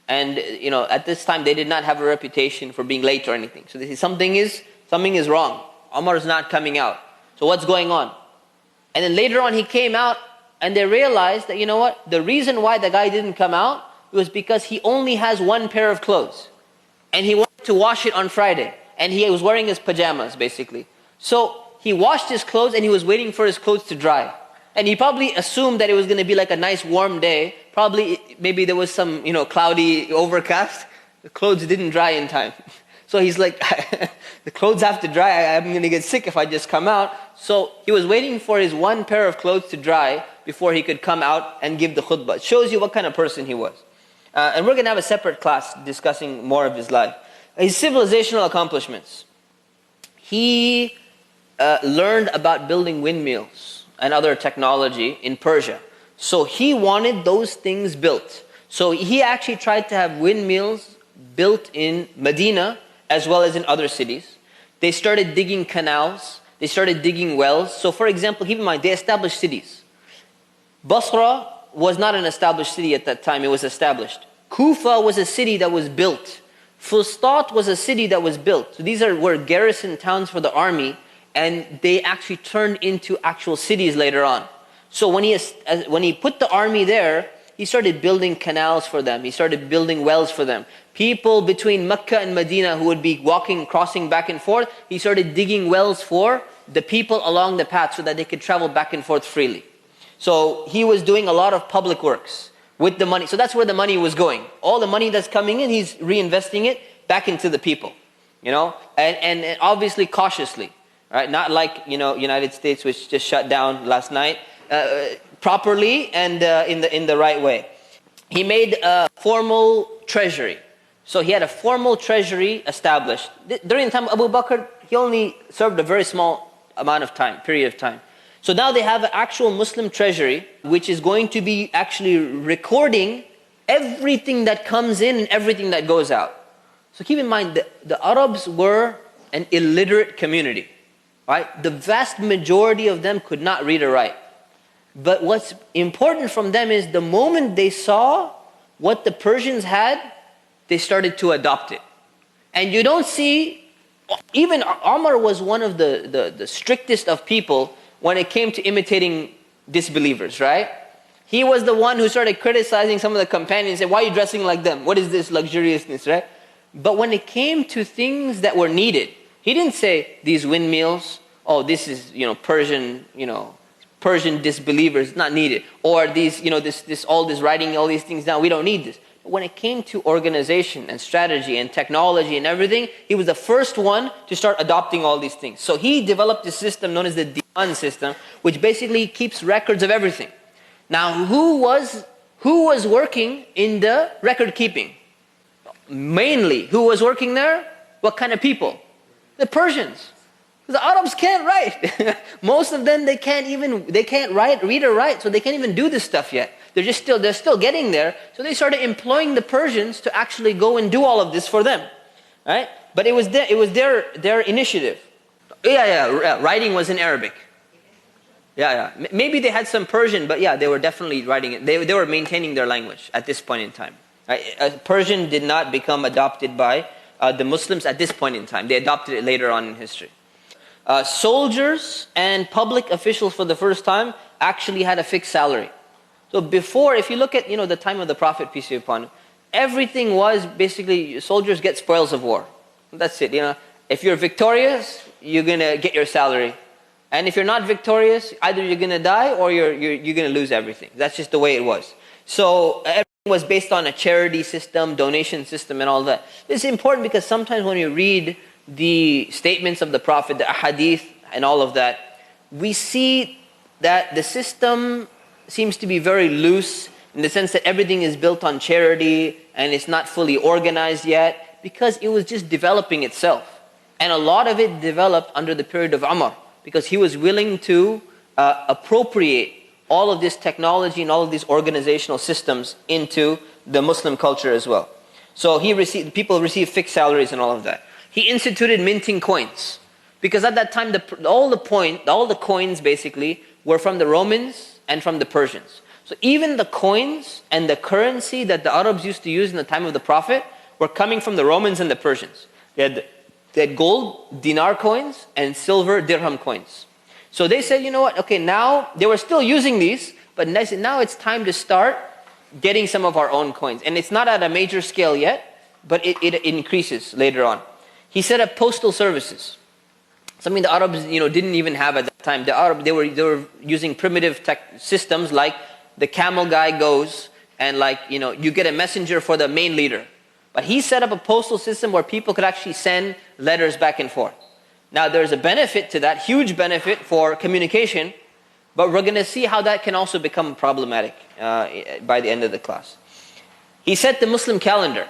S1: And at this time they did not have a reputation for being late or anything. So they say something is wrong. Umar is not coming out. So what's going on? And then later on he came out, and they realized that, the reason why the guy didn't come out was because he only has one pair of clothes. And he wanted to wash it on Friday. And he was wearing his pajamas, basically. So he washed his clothes and he was waiting for his clothes to dry. And he probably assumed that it was going to be like a nice warm day. Maybe there was some, cloudy overcast. The clothes didn't dry in time. So he's like, the clothes have to dry. I'm going to get sick if I just come out. So he was waiting for his one pair of clothes to dry before he could come out and give the khutbah. It shows you what kind of person he was. And we're going to have a separate class discussing more of his life. His civilizational accomplishments. He learned about building windmills and other technology in Persia. So he wanted those things built. So he actually tried to have windmills built in Medina as well as in other cities. They started digging canals. They started digging wells. So for example, keep in mind, they established cities. Basra was not an established city at that time. It was established. Kufa was a city that was built. Fustat was a city that was built. So these were garrison towns for the army, and they actually turned into actual cities later on. So when he put the army there, he started building canals for them. He started building wells for them. People between Mecca and Medina who would be crossing back and forth, he started digging wells for the people along the path so that they could travel back and forth freely. So he was doing a lot of public works with the money. So that's where the money was going. All the money that's coming in, he's reinvesting it back into the people. And obviously cautiously. Right? Not like, United States, which just shut down last night. properly and in the right way. He made a formal treasury. So he had a formal treasury established. During the time of Abu Bakr, he only served a very small amount of time, period of time. So now they have an actual Muslim treasury, which is going to be actually recording everything that comes in and everything that goes out. So keep in mind, the Arabs were an illiterate community, right? The vast majority of them could not read or write. But what's important from them is the moment they saw what the Persians had, they started to adopt it. And you don't see, even Umar was one of the strictest of people when it came to imitating disbelievers, right? He was the one who started criticizing some of the companions and said, why are you dressing like them? What is this luxuriousness, right? But when it came to things that were needed, he didn't say these windmills, oh, this is, Persian, Persian disbelievers, not needed. Or these, all this writing, all these things down, we don't need this. But when it came to organization and strategy and technology and everything, he was the first one to start adopting all these things. So he developed a system known as the Diwan system, which basically keeps records of everything. Now, who was working in the record keeping? Mainly, who was working there? What kind of people? The Persians. The Arabs can't write. Most of them, they can't read or write, so they can't even do this stuff yet. They're still getting there. So they started employing the Persians to actually go and do all of this for them, right? But it was their initiative. Yeah. Writing was in Arabic. Yeah. Maybe they had some Persian, but yeah, they were definitely writing it. They were maintaining their language at this point in time. Right? Persian did not become adopted by the Muslims at this point in time. They adopted it later on in history. Soldiers and public officials for the first time actually had a fixed salary. So before, if you look at the time of the Prophet, peace be upon him, everything was basically soldiers get spoils of war. That's it. If you're victorious, you're gonna get your salary, and if you're not victorious, either you're gonna die or you're gonna lose everything. That's just the way it was. So everything was based on a charity system, donation system, and all that. This is important because sometimes when you read the statements of the Prophet, the ahadith and all of that, we see that the system seems to be very loose in the sense that everything is built on charity and it's not fully organized yet because it was just developing itself. And a lot of it developed under the period of Umar because he was willing to appropriate all of this technology and all of these organizational systems into the Muslim culture as well. So people received fixed salaries and all of that. He instituted minting coins because at that time all the coins basically were from the Romans and from the Persians. So even the coins and the currency that the Arabs used to use in the time of the Prophet were coming from the Romans and the Persians. They had gold dinar coins and silver dirham coins. So they said, okay, now they were still using these, but now it's time to start getting some of our own coins. And it's not at a major scale yet, but it increases later on. He set up postal services. Something the Arabs, didn't even have at that time. They were using primitive tech systems like the camel guy goes and you get a messenger for the main leader. But he set up a postal system where people could actually send letters back and forth. Now there's a benefit to that, huge benefit for communication, but we're going to see how that can also become problematic by the end of the class. He set the Muslim calendar.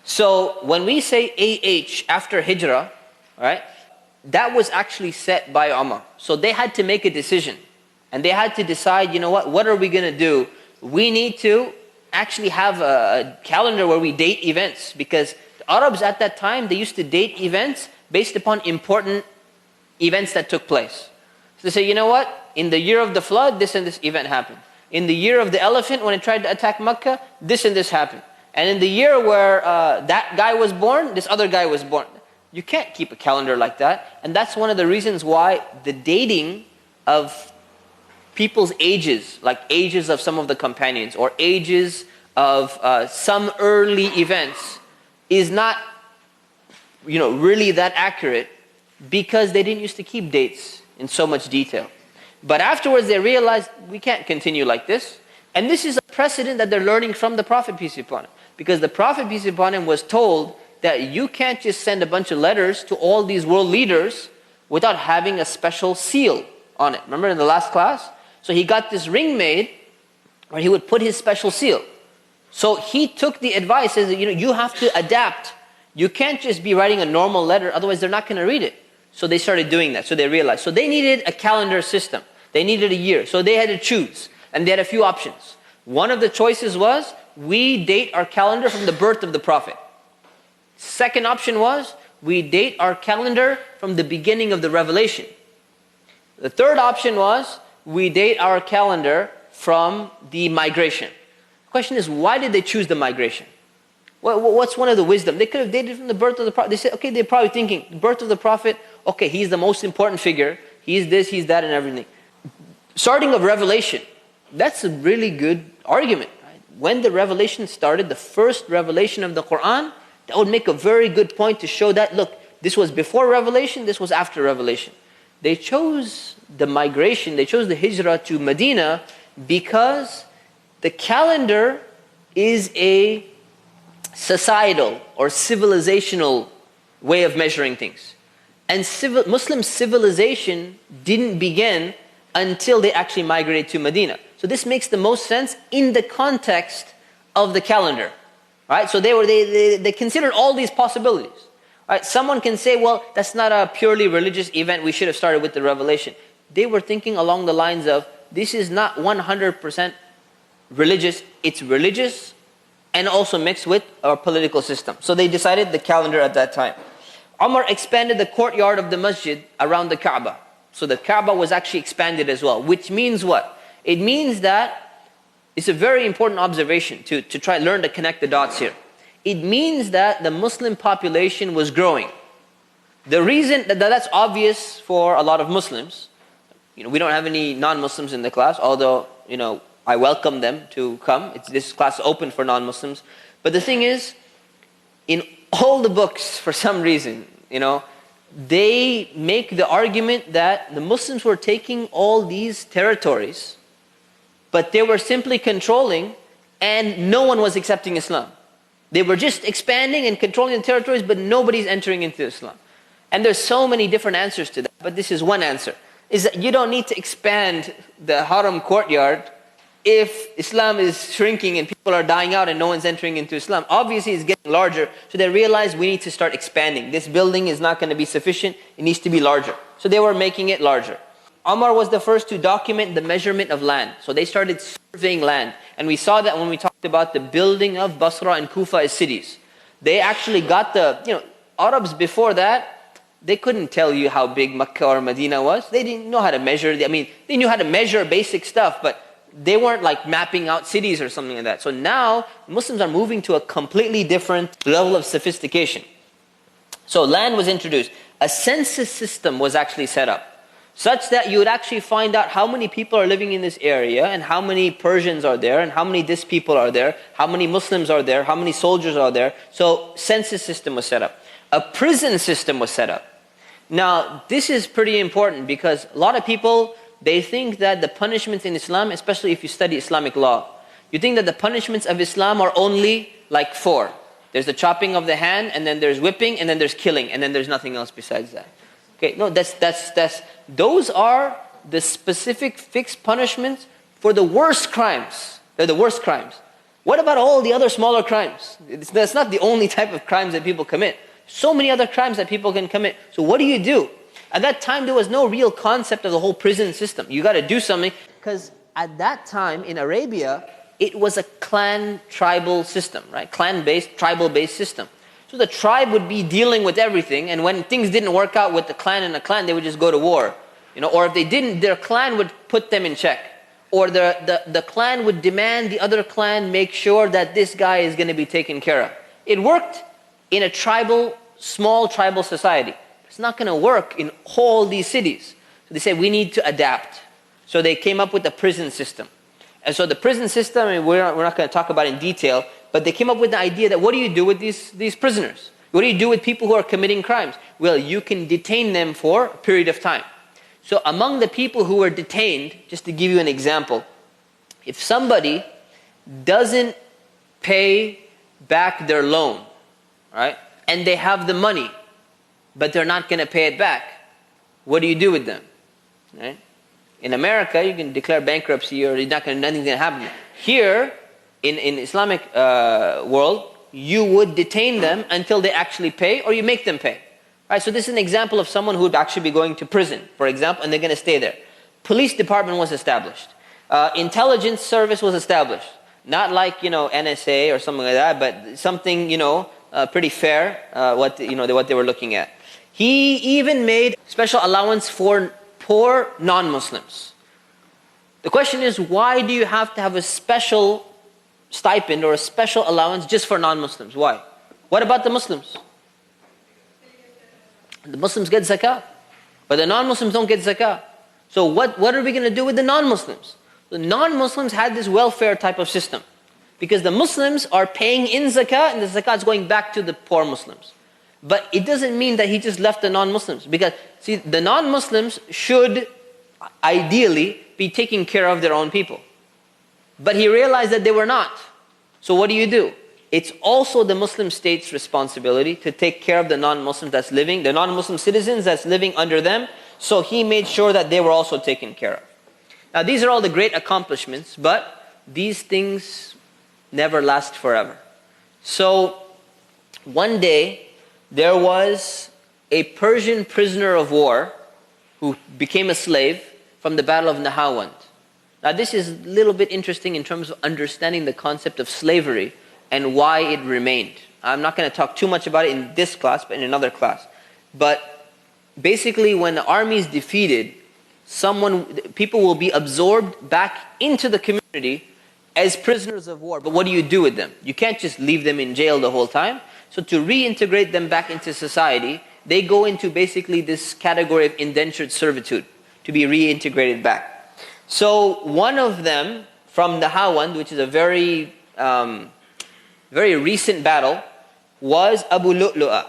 S1: So when we say AH after Hijrah, right? That was actually set by Umar. So they had to make a decision. And they had to decide, what are we going to do? We need to actually have a calendar where we date events. Because the Arabs at that time, they used to date events based upon important events that took place. So they say, in the year of the flood, this and this event happened. In the year of the elephant, when it tried to attack Mecca, this and this happened. And in the year where that guy was born, this other guy was born. You can't keep a calendar like that. And that's one of the reasons why the dating of people's ages, like ages of some of the companions or ages of some early events is not, really that accurate because they didn't used to keep dates in so much detail. But afterwards they realized we can't continue like this. And this is a precedent that they're learning from the Prophet, peace be upon him. Because the Prophet, peace be upon him, was told that you can't just send a bunch of letters to all these world leaders without having a special seal on it. Remember in the last class? So he got this ring made where he would put his special seal. So he took the advice, says, you have to adapt. You can't just be writing a normal letter, otherwise they're not going to read it. So they started doing that. So they realized. So they needed a calendar system. They needed a year. So they had to choose. And they had a few options. One of the choices was, we date our calendar from the birth of the Prophet. Second option was, we date our calendar from the beginning of the revelation. The third option was, we date our calendar from the migration. The question is, why did they choose the migration? What's one of the wisdom? They could have dated from the birth of the Prophet. They said, okay, they're probably thinking, birth of the Prophet, okay, he's the most important figure. He's this, he's that, and everything. Starting of revelation, that's a really good argument. Right? When the revelation started, the first revelation of the Quran, that would make a very good point to show that, look, this was before revelation, this was after revelation. They chose the migration, they chose the hijrah to Medina because the calendar is a societal or civilizational way of measuring things. And Muslim civilization didn't begin until they actually migrated to Medina. So this makes the most sense in the context of the calendar. Right? So they considered all these possibilities. Right? Someone can say, well, that's not a purely religious event, we should have started with the revelation. They were thinking along the lines of, this is not 100% religious, it's religious and also mixed with our political system. So they decided the calendar at that time. Umar expanded the courtyard of the masjid around the Kaaba. So the Kaaba was actually expanded as well, which means what? It means that, it's a very important observation to try to learn to connect the dots here. It means that the Muslim population was growing. The reason that's obvious for a lot of Muslims, we don't have any non-Muslims in the class, although, I welcome them to come. This class is open for non-Muslims. But the thing is, in all the books, for some reason, they make the argument that the Muslims were taking all these territories, but they were simply controlling and no one was accepting Islam. They were just expanding and controlling the territories, but nobody's entering into Islam. And there's so many different answers to that, but this is one answer, is that you don't need to expand the Haram courtyard if Islam is shrinking and people are dying out and no one's entering into Islam. Obviously it's getting larger, so they realized we need to start expanding. This building is not going to be sufficient, it needs to be larger. So they were making it larger. Umar was the first to document the measurement of land. So they started surveying land. And we saw that when we talked about the building of Basra and Kufa as cities. They actually got Arabs before that, they couldn't tell you how big Mecca or Medina was. They didn't know how to measure. They knew how to measure basic stuff, but they weren't like mapping out cities or something like that. So now Muslims are moving to a completely different level of sophistication. So land was introduced. A census system was actually set up, such that you would actually find out how many people are living in this area and how many Persians are there and how many this people are there, how many Muslims are there, how many soldiers are there. So census system was set up. A prison system was set up. Now this is pretty important because a lot of people, they think that the punishments in Islam, especially if you study Islamic law, you think that the punishments of Islam are only like 4. There's the chopping of the hand, and then there's whipping, and then there's killing, and then there's nothing else besides that. Okay, no, those are the specific fixed punishments for the worst crimes. They're the worst crimes. What about all the other smaller crimes? That's not the only type of crimes that people commit. So many other crimes that people can commit. So what do you do? At that time, there was no real concept of the whole prison system. You got to do something, because at that time in Arabia, it was a clan tribal system, right? Clan-based, tribal-based system. So the tribe would be dealing with everything, and when things didn't work out with the clan and the clan, they would just go to war. Or if they didn't, their clan would put them in check. Or the clan would demand the other clan make sure that this guy is going to be taken care of. It worked in a small tribal society. It's not going to work in all these cities. So they said, we need to adapt. So they came up with the prison system. And so the prison system, we're not going to talk about it in detail, but they came up with the idea that what do you do with these prisoners? What do you do with people who are committing crimes? Well, you can detain them for a period of time. So among the people who were detained, just to give you an example, if somebody doesn't pay back their loan, right, and they have the money, but they're not going to pay it back, what do you do with them? Right? In America, you can declare bankruptcy or nothing's going to happen. Here, in Islamic world, you would detain them until they actually pay, or you make them pay. Right? So this is an example of someone who would actually be going to prison, for example, and they're going to stay there. Police department was established. Intelligence service was established. Not like, NSA or something like that, but something, pretty fair, what they were looking at. He even made special allowance for poor non-Muslims. The question is, why do you have to have a special stipend or a special allowance just for non-Muslims? Why? What about the Muslims? The Muslims get zakah, but the non-Muslims don't get zakah. So what are we going to do with the non-Muslims? The non-Muslims had this welfare type of system, because the Muslims are paying in zakah and the zakah is going back to the poor Muslims. But it doesn't mean that he just left the non-Muslims, because see, the non-Muslims should ideally be taking care of their own people. But he realized that they were not. So what do? It's also the Muslim state's responsibility to take care of the non-Muslims that's living, the non-Muslim citizens that's living under them. So he made sure that they were also taken care of. Now these are all the great accomplishments, but these things never last forever. So one day there was a Persian prisoner of war who became a slave from the Battle of Nahawand. Now this is a little bit interesting in terms of understanding the concept of slavery and why it remained. I'm not going to talk too much about it in this class, but in another class. But basically, when the army is defeated, people will be absorbed back into the community as prisoners of war. But what do you do with them? You can't just leave them in jail the whole time. So to reintegrate them back into society, they go into basically this category of indentured servitude, to be reintegrated back. So one of them from Nahawand, which is a very recent battle, was Abu Lu'lu'a.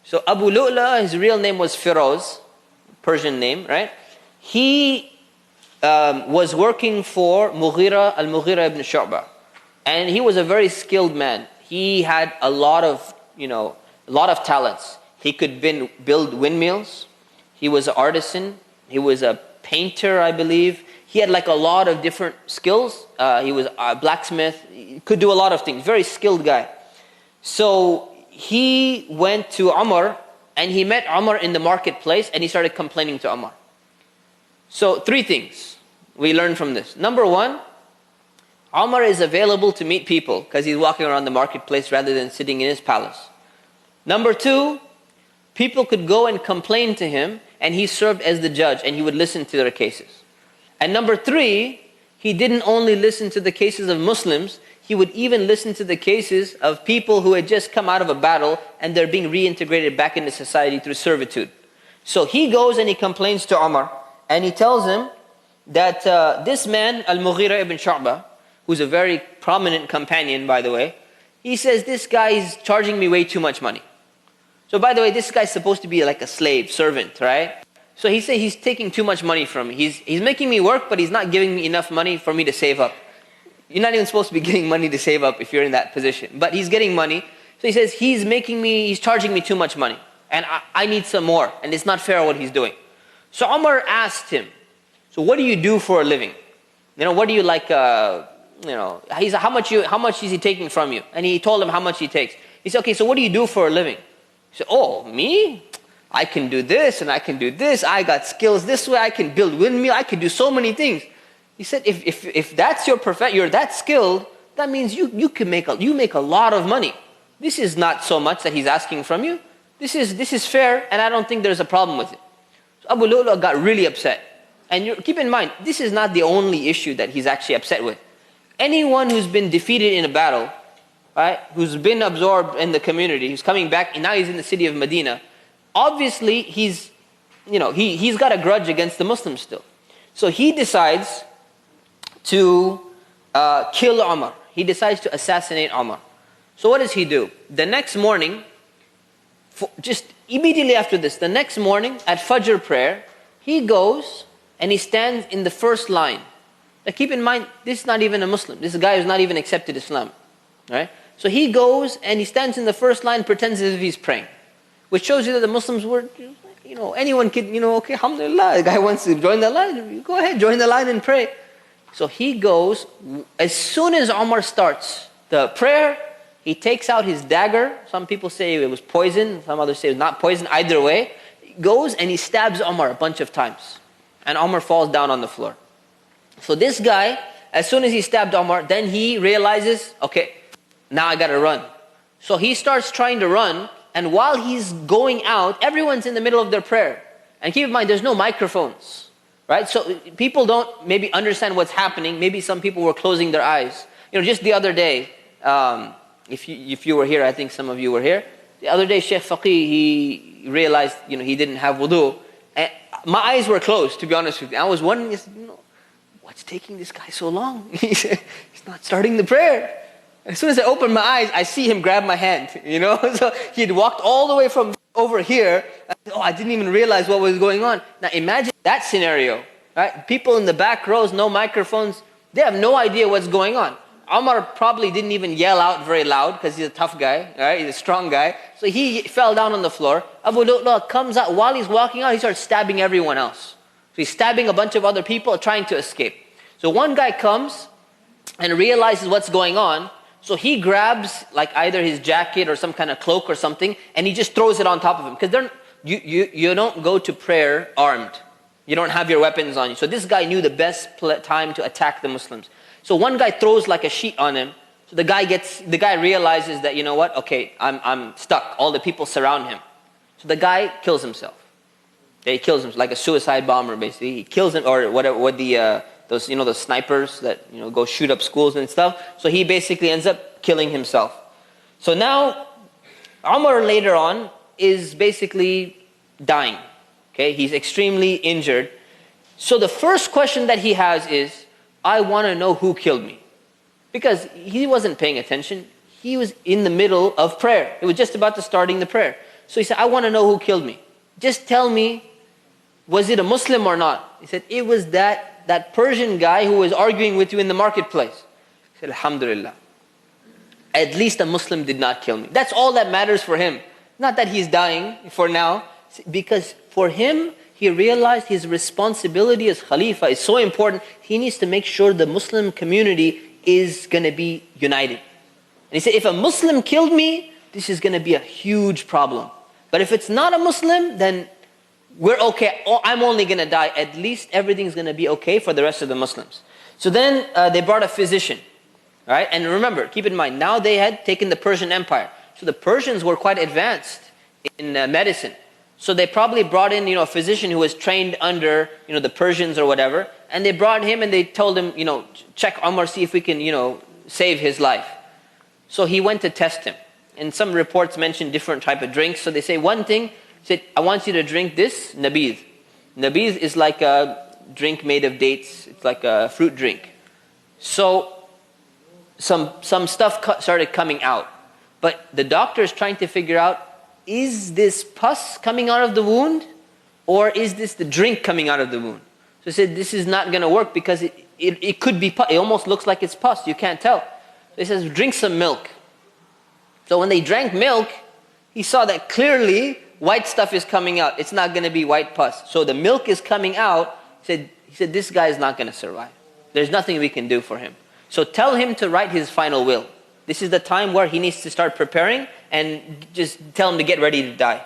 S1: So Abu Lu'lu'a, his real name was Firoz, Persian name, right? He was working for Al-Mughira ibn Shu'bah. And he was a very skilled man. He had a lot of talents. He could build windmills. He was an artisan. He was a painter, I believe. He had like a lot of different skills. He was a blacksmith. He could do a lot of things. Very skilled guy. So he went to Umar and he met Umar in the marketplace and he started complaining to Umar. So 3 things we learned from this. Number 1, Umar is available to meet people because he's walking around the marketplace rather than sitting in his palace. Number 2, people could go and complain to him and he served as the judge and he would listen to their cases. And number 3, he didn't only listen to the cases of Muslims, he would even listen to the cases of people who had just come out of a battle and they're being reintegrated back into society through servitude. So he goes and he complains to Umar and he tells him that this man, Al-Mughira ibn Shu'bah, who's a very prominent companion, by the way, he says, this guy is charging me way too much money. So by the way, this guy's supposed to be like a slave, servant, right? So he said he's taking too much money from me. He's making me work, but he's not giving me enough money for me to save up. You're not even supposed to be getting money to save up if you're in that position. But he's getting money. So he says he's charging me too much money. And I need some more. And it's not fair what he's doing. So Umar asked him, so what do you do for a living? What do you like, he said, how much is he taking from you? And he told him how much he takes. He said, okay, so what do you do for a living? He said, oh, me? I can do this and I can do this. I got skills this way. I can build windmill. I can do so many things. He said, if that's your profession, you're that skilled, that means you make a lot of money. This is not so much that he's asking from you. This is fair, and I don't think there's a problem with it. So Abu Lu'lu'a got really upset. And keep in mind, this is not the only issue that he's actually upset with. Anyone who's been defeated in a battle, right, who's been absorbed in the community, who's coming back, and now he's in the city of Medina, obviously he's got a grudge against the Muslims still. So he decides to kill Umar. He decides to assassinate Umar. So what does he do? The next morning, just immediately after this, the next morning at Fajr prayer, he goes and he stands in the first line. Now keep in mind, this is not even a Muslim. This guy who's not even accepted Islam. Right? So he goes and he stands in the first line, pretends as if he's praying. Which shows you that the Muslims were, anyone can, okay, alhamdulillah, the guy wants to join the line, go ahead, join the line and pray. So he goes, as soon as Umar starts the prayer, he takes out his dagger. Some people say it was poison, some others say it was not poison. Either way, he goes and he stabs Umar a bunch of times. And Umar falls down on the floor. So this guy, as soon as he stabbed Umar, then he realizes, okay, now I gotta run. So he starts trying to run, and while he's going out, everyone's in the middle of their prayer. And keep in mind, there's no microphones, right? So people don't maybe understand what's happening. Maybe some people were closing their eyes. Just the other day, if you were here, I think some of you were here. The other day, Sheikh Faqih, he realized, he didn't have wudu. And my eyes were closed, to be honest with you. I was wondering, what's taking this guy so long? He's not starting the prayer. As soon as I open my eyes, I see him grab my hand, So he'd walked all the way from over here. I didn't even realize what was going on. Now imagine that scenario, right? People in the back rows, no microphones. They have no idea what's going on. Umar probably didn't even yell out very loud because he's a tough guy, right? He's a strong guy. So he fell down on the floor. Abu Lu'lu' comes out. While he's walking out, he starts stabbing everyone else. So he's stabbing a bunch of other people trying to escape. So one guy comes and realizes what's going on. So he grabs like either his jacket or some kind of cloak or something, and he just throws it on top of him. Because you don't go to prayer armed. You don't have your weapons on you. So this guy knew the best time to attack the Muslims. So one guy throws like a sheet on him. So the guy realizes that, okay, I'm stuck. All the people surround him. So the guy kills himself. He kills him like a suicide bomber, basically. He kills him, or what those snipers that go shoot up schools and stuff. So he basically ends up killing himself. So now Umar later on is basically dying. Okay, he's extremely injured. So the first question that he has is, I want to know who killed me. Because he wasn't paying attention. He was in the middle of prayer. It was just about to starting the prayer. So he said, I want to know who killed me. Just tell me, was it a Muslim or not? He said, it was that Persian guy who was arguing with you in the marketplace. He said, alhamdulillah. At least a Muslim did not kill me. That's all that matters for him. Not that he's dying for now. Because for him, he realized his responsibility as Khalifa is so important. He needs to make sure the Muslim community is going to be united. And he said, if a Muslim killed me, this is going to be a huge problem. But if it's not a Muslim, then we're okay. I'm only going to die. At least everything's going to be okay for the rest of the Muslims. So then they brought a physician. Right? And remember, keep in mind, now they had taken the Persian Empire. So the Persians were quite advanced in medicine. So they probably brought in, a physician who was trained under, the Persians or whatever. And they brought him and they told him, check Umar, see if we can, save his life. So he went to test him. And some reports mention different type of drinks. So they say one thing, said, I want you to drink this, nabidh. Nabidh is like a drink made of dates. It's like a fruit drink. So some stuff started coming out. But the doctor is trying to figure out, is this pus coming out of the wound? Or is this the drink coming out of the wound? So he said, this is not going to work because it could be pus. It almost looks like it's pus. You can't tell. So he says, drink some milk. So when they drank milk, he saw that clearly white stuff is coming out. It's not going to be white pus. So the milk is coming out. He said, this guy is not going to survive. There's nothing we can do for him. So tell him to write his final will. This is the time where he needs to start preparing and just tell him to get ready to die.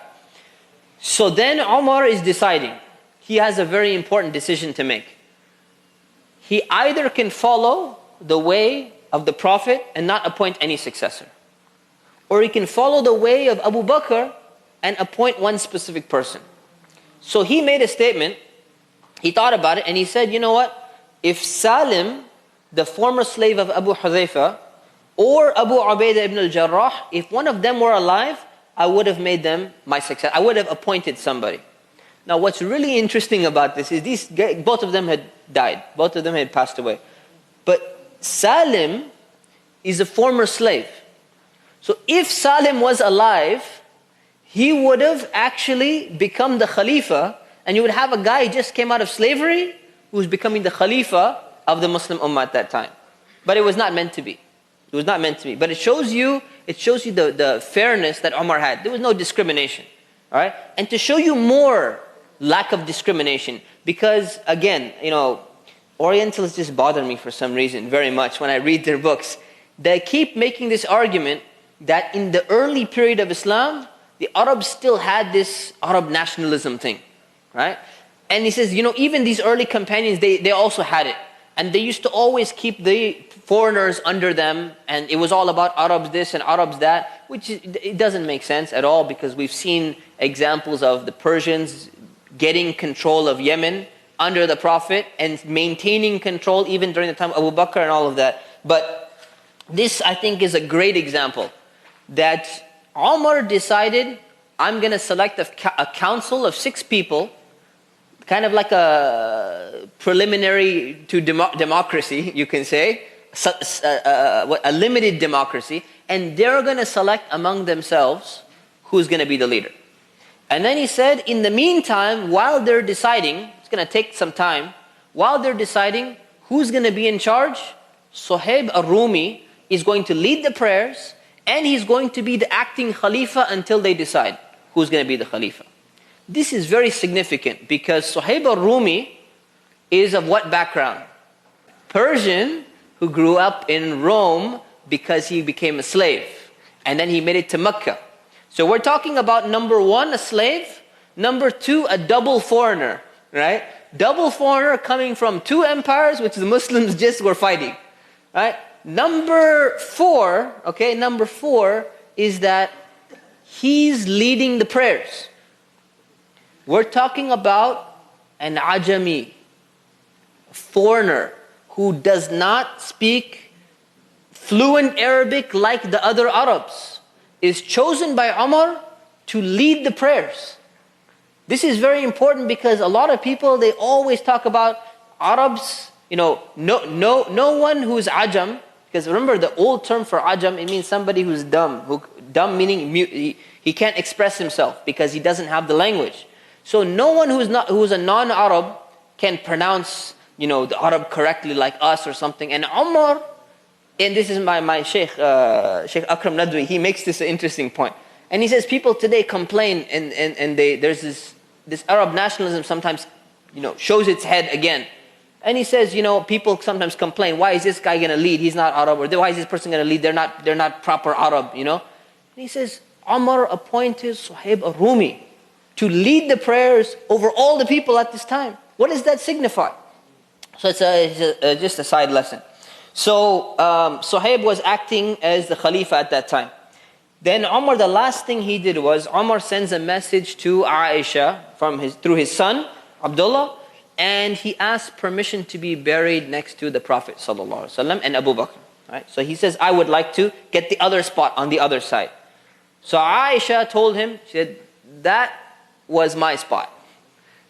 S1: So then Umar is deciding. He has a very important decision to make. He either can follow the way of the Prophet and not appoint any successor. Or he can follow the way of Abu Bakr and appoint one specific person. So he made a statement. He thought about it and he said, you know what? If Salim, the former slave of Abu Hudhayfa, or Abu Ubaidah ibn al-Jarrah, if one of them were alive, I would have made them my successor. I would have appointed somebody. Now what's really interesting about this is both of them had died. Both of them had passed away. But Salim is a former slave. So if Salim was alive, he would have actually become the Khalifa, and you would have a guy who just came out of slavery who's becoming the Khalifa of the Muslim Ummah at that time. But it was not meant to be. It was not meant to be. But it shows you the fairness that Umar had. There was no discrimination. All right? And to show you more lack of discrimination, because again, Orientalists just bother me for some reason very much when I read their books. They keep making this argument that in the early period of Islam, the Arabs still had this Arab nationalism thing, right? And he says, even these early companions, they also had it. And they used to always keep the foreigners under them, and it was all about Arabs this and Arabs that, which it doesn't make sense at all, because we've seen examples of the Persians getting control of Yemen under the Prophet and maintaining control even during the time of Abu Bakr and all of that. But this, I think, is a great example that Umar decided, I'm going to select a council of 6 people, kind of like a preliminary to democracy, you can say, a limited democracy, and they're going to select among themselves who's going to be the leader. And then he said, in the meantime, while they're deciding, it's going to take some time, while they're deciding who's going to be in charge, Suhaib al-Rumi is going to lead the prayers, and he's going to be the acting Khalifa until they decide who's going to be the Khalifa. This is very significant because Suhaib al-Rumi is of what background? Persian, who grew up in Rome because he became a slave. And then he made it to Mecca. So we're talking about number 1, a slave. Number 2, a double foreigner, right? Double foreigner coming from 2 empires which the Muslims just were fighting, right? Number 4 is that he's leading the prayers. We're talking about an Ajami, a foreigner who does not speak fluent Arabic like the other Arabs, is chosen by Umar to lead the prayers. This is very important because a lot of people, they always talk about Arabs, no one who's Ajam, because remember the old term for Ajam, it means somebody who's dumb. Dumb meaning he can't express himself because he doesn't have the language. So no one who's a non-Arab can pronounce, the Arab correctly like us or something. And Umar, and this is my Sheikh Akram Nadwi, he makes this an interesting point. And he says people today complain and there's this Arab nationalism sometimes, shows its head again. And he says, people sometimes complain, why is this guy going to lead? He's not Arab. Or why is this person going to lead? They're not proper Arab, And he says, Umar appointed Suhaib al-Rumi to lead the prayers over all the people at this time. What does that signify? So it's just a side lesson. So Suhaib was acting as the Khalifa at that time. Then Umar, the last thing he did was, Umar sends a message to Aisha through his son, Abdullah, and he asked permission to be buried next to the Prophet ﷺ and Abu Bakr. Right? So he says, I would like to get the other spot on the other side. So Aisha told him, she said, that was my spot.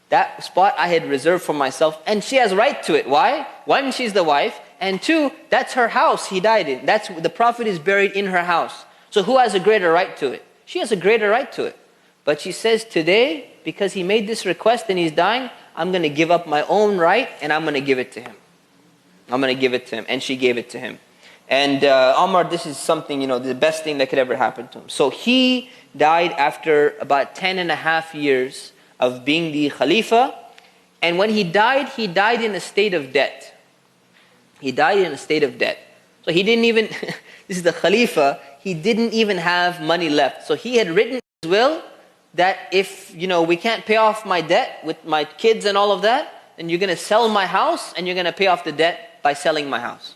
S1: That spot I had reserved for myself, and she has right to it. Why? 1, she's the wife, and 2, that's her house he died in. The Prophet is buried in her house. So who has a greater right to it? She has a greater right to it. But she says, today, because he made this request and he's dying, I'm going to give up my own right and I'm going to give it to him. I'm going to give it to him. And she gave it to him. And Umar, this is something, the best thing that could ever happen to him. So he died after about 10.5 years of being the Khalifa. And when he died in a state of debt. He died in a state of debt. So he didn't even, this is the Khalifa, he didn't even have money left. So he had written in his will that if, we can't pay off my debt with my kids and all of that, then you're going to sell my house and you're going to pay off the debt by selling my house.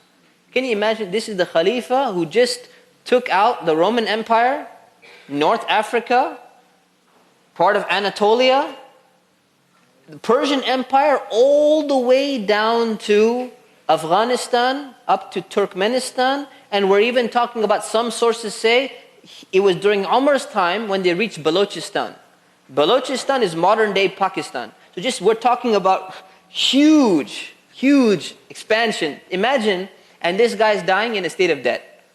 S1: Can you imagine? This is the Khalifa who just took out the Roman Empire, North Africa, part of Anatolia, the Persian Empire, all the way down to Afghanistan, up to Turkmenistan, and we're even talking about, some sources say, it was during Umar's time when they reached Balochistan. Balochistan is modern day Pakistan. So we're talking about huge expansion. Imagine, and this guy's dying in a state of debt.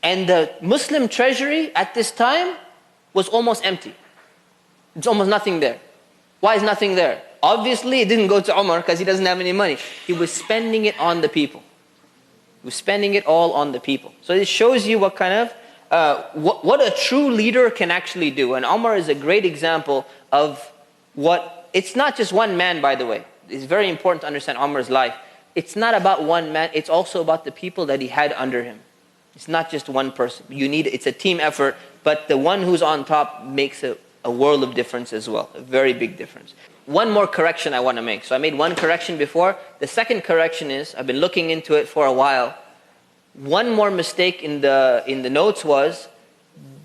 S1: And the Muslim treasury at this time was almost empty. It's almost nothing there. Why is nothing there? Obviously, it didn't go to Umar because he doesn't have any money. He was spending it on the people. He was spending it all on the people. So it shows you what kind of what a true leader can actually do. And Umar is a great example of what, it's not just one man, by the way. It's very important to understand Umar's life. It's not about one man, it's also about the people that he had under him. It's not just one person. It's a team effort, but the one who's on top makes a world of difference as well, a very big difference. One more correction I want to make. So I made one correction before. The second correction is, I've been looking into it for a while. One more mistake in the notes was,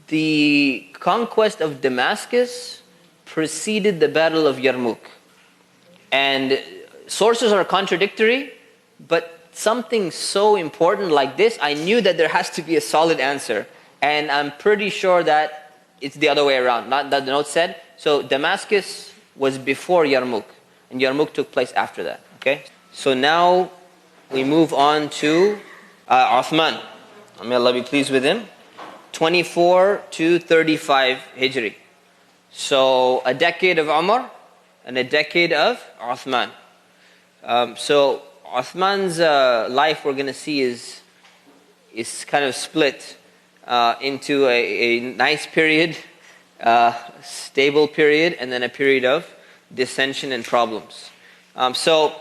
S1: the conquest of Damascus preceded the Battle of Yarmouk. And sources are contradictory, but something so important like this, I knew that there has to be a solid answer. And I'm pretty sure that it's the other way around, not that the note said. So Damascus was before Yarmouk, and Yarmouk took place after that. Okay? So now we move on to Uthman. May Allah be pleased with him. 24 to 35 Hijri. So a decade of Umar and a decade of Uthman. So Uthman's life, we're going to see, is kind of split into a nice period, stable period, and then a period of dissension and problems. So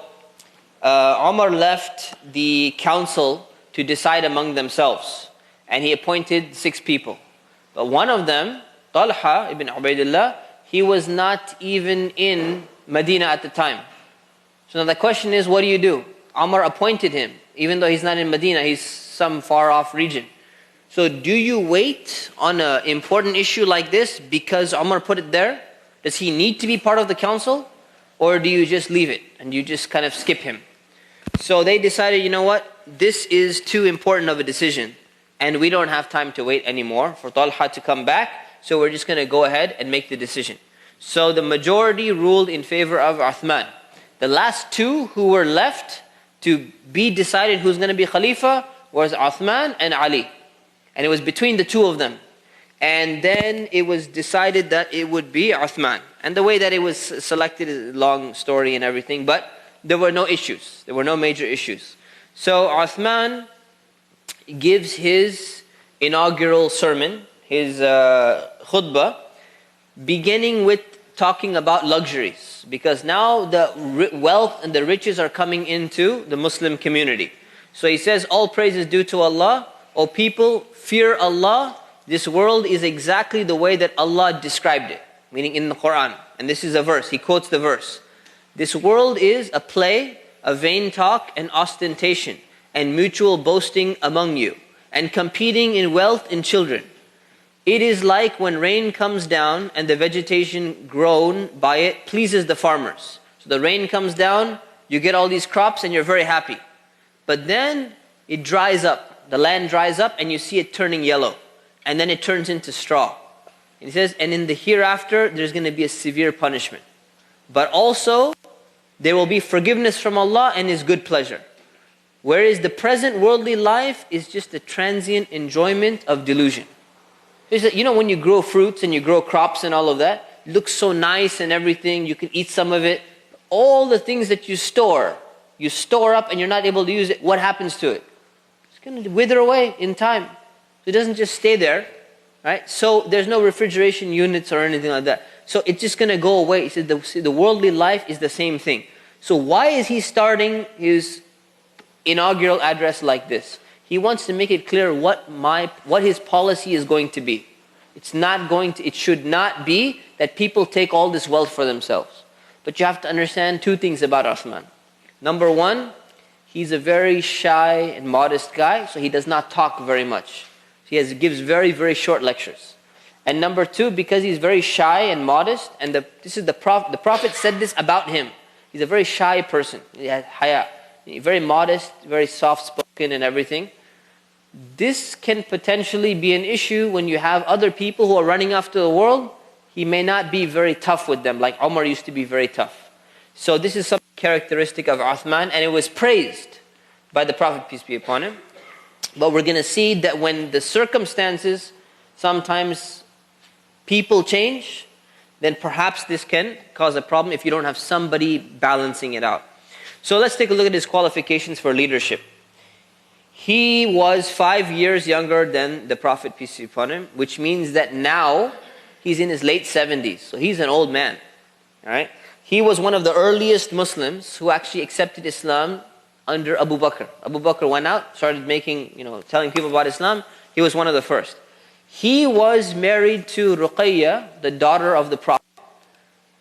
S1: Umar left the council to decide among themselves, and he appointed 6 people. But one of them, Talha ibn Ubaidullah, he was not even in Medina at the time. So now the question is, what do? Umar appointed him, even though he's not in Medina, he's some far off region. So do you wait on an important issue like this because Umar put it there? Does he need to be part of the council? Or do you just leave it and you just kind of skip him? So they decided, you know what? This is too important of a decision, and we don't have time to wait anymore for Talha to come back, so we're just going to go ahead and make the decision. So the majority ruled in favor of Uthman. The last 2 who were left to be decided who's going to be Khalifa was Uthman and Ali. And it was between the 2 of them. And then it was decided that it would be Uthman. And the way that it was selected is a long story and everything, but there were no issues. There were no major issues. So Uthman gives his inaugural sermon, his khutbah, beginning with talking about luxuries. Because now the wealth and the riches are coming into the Muslim community. So he says, all praise is due to Allah. O people, fear Allah. This world is exactly the way that Allah described it. Meaning in the Quran. And this is a verse. He quotes the verse. This world is a play, a vain talk, and ostentation, and mutual boasting among you, and competing in wealth and children. It is like when rain comes down and the vegetation grown by it pleases the farmers. So the rain comes down, you get all these crops and you're very happy. But then it dries up. The land dries up and you see it turning yellow. And then it turns into straw. And he says, and in the hereafter, there's going to be a severe punishment. But also, there will be forgiveness from Allah and His good pleasure. Whereas the present worldly life is just a transient enjoyment of delusion. You know when you grow fruits and you grow crops and all of that, it looks so nice and everything, you can eat some of it. All the things that you store up and you're not able to use it, what happens to it? It's going to wither away in time. It doesn't just stay there, right? So there's no refrigeration units or anything like that. So it's just going to go away. He said the worldly life is the same thing. So why is he starting his inaugural address like this? He wants to make it clear what his policy is going to be. It should not be that people take all this wealth for themselves. But you have to understand 2 things about Uthman. Number 1, he's a very shy and modest guy, so he does not talk very much. He gives very, very short lectures. And number 2, because he's very shy and modest, and the Prophet said this about him. He's a very shy person. He has haya. Very modest, very soft-spoken and everything. This can potentially be an issue when you have other people who are running after the world. He may not be very tough with them, like Umar used to be very tough. So this is some characteristic of Uthman, and it was praised by the Prophet, peace be upon him. But we're going to see that when the circumstances, sometimes people change, then perhaps this can cause a problem if you don't have somebody balancing it out. So let's take a look at his qualifications for leadership. He was 5 years younger than the Prophet, peace be upon him, which means that now he's in his late 70s. So he's an old man. All right? He was one of the earliest Muslims who actually accepted Islam under Abu Bakr. Abu Bakr went out, started telling people about Islam. He was one of the first. He was married to Ruqayya, the daughter of the Prophet.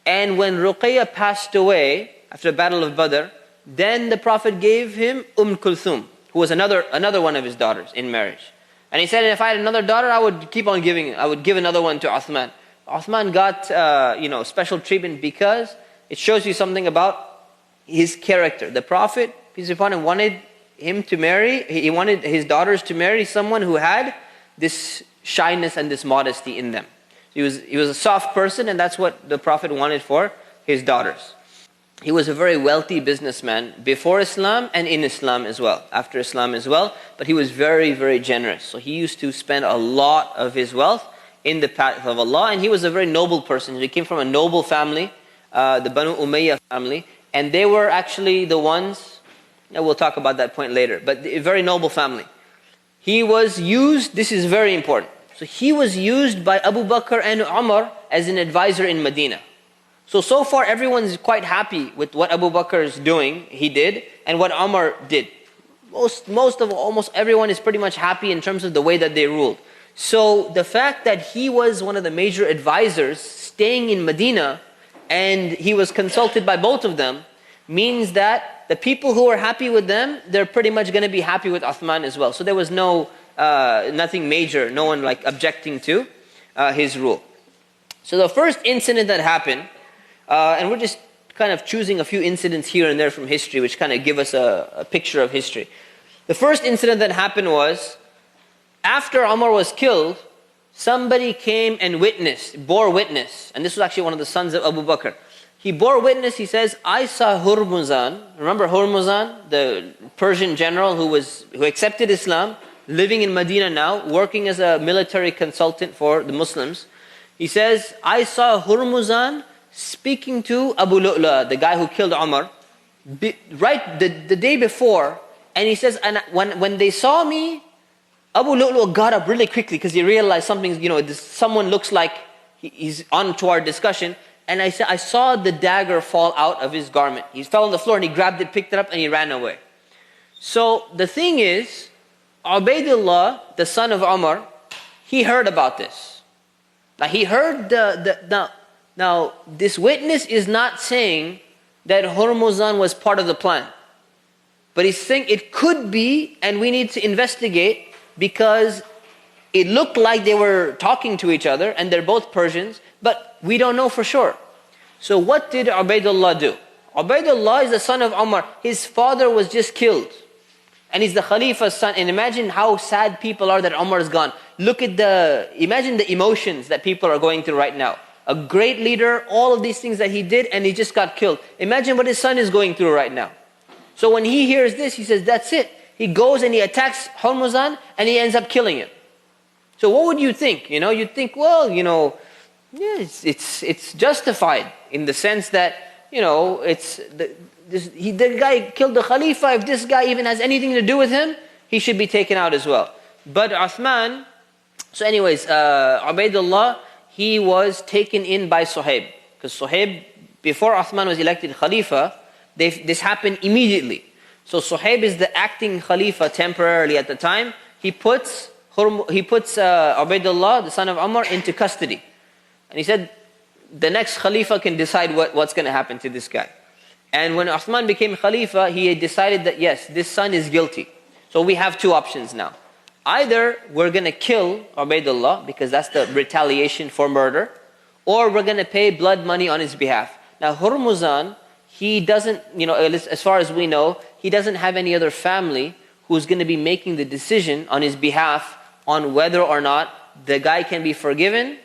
S1: And when Ruqayya passed away after the Battle of Badr, then the Prophet gave him Kulthum, who was another one of his daughters in marriage. And he said, if I had another daughter, I would give another one to Uthman. Uthman got special treatment because it shows you something about his character. The Prophet, peace be upon him, wanted his daughters to marry someone who had this shyness and this modesty in them. He was a soft person, and that's what the Prophet wanted for his daughters. He was a very wealthy businessman before Islam and in Islam as well, after Islam as well, but he was very, very generous. So he used to spend a lot of his wealth in the path of Allah, and he was a very noble person. He came from a noble family, the Banu Umayyah family, and they were actually the ones, we'll talk about that point later, but a very noble family. He was used, this is very important, so he was used by Abu Bakr and Umar as an advisor in Medina. So far everyone's quite happy with what Abu Bakr is doing, he did, and what Umar did. Almost everyone is pretty much happy in terms of the way that they ruled. So the fact that he was one of the major advisors staying in Medina, and he was consulted by both of them, means that the people who are happy with them, they're pretty much going to be happy with Uthman as well. So there was nothing major, no one objecting to his rule. So the first incident that happened, and we're just kind of choosing a few incidents here and there from history, which kind of give us a picture of history. The first incident that happened was, after Umar was killed, somebody came and bore witness, and this was actually one of the sons of Abu Bakr. He bore witness, he says, I saw Hurmuzan, remember Hurmuzan, the Persian general who accepted Islam, living in Medina now, working as a military consultant for the Muslims. He says, I saw Hurmuzan speaking to Abu Lu'la, the guy who killed Umar, right the day before, and he says, and when they saw me, Abu Lu'lu got up really quickly because he realized someone looks like he's on to our discussion. And I saw the dagger fall out of his garment. He fell on the floor and he grabbed it, picked it up, and he ran away. So the thing is, Ubaidullah, the son of Umar, he heard about this. Now he heard now this witness is not saying that Hurmuzan was part of the plan. But he's saying it could be, and we need to investigate, because it looked like they were talking to each other, and they're both Persians, but we don't know for sure. So what did Ubaidullah do? Ubaidullah is the son of Umar. His father was just killed, and he's the Khalifa's son. And imagine how sad people are that Umar is gone. Imagine the emotions that people are going through right now. A great leader, all of these things that he did, and he just got killed. Imagine what his son is going through right now. So when he hears this, he says, that's it. He goes and he attacks Hurmuzan, and he ends up killing him. So what would you think? You'd think, well, it's justified in the sense that, the guy killed the Khalifa. If this guy even has anything to do with him, he should be taken out as well. But Uthman, so anyways, Ubaidullah, he was taken in by Suhaib. Because Suhaib, before Uthman was elected Khalifa, this happened immediately. So Suhaib is the acting Khalifa temporarily at the time. He puts Ubaidullah, the son of Umar, into custody. And he said, the next Khalifa can decide what's going to happen to this guy. And when Uthman became Khalifa, he decided that yes, this son is guilty. So we have two options now. Either we're going to kill Ubaidullah, because that's the retaliation for murder, or we're going to pay blood money on his behalf. Now Hurmuzan, he doesn't, as far as we know, he doesn't have any other family who's going to be making the decision on his behalf on whether or not the guy can be forgiven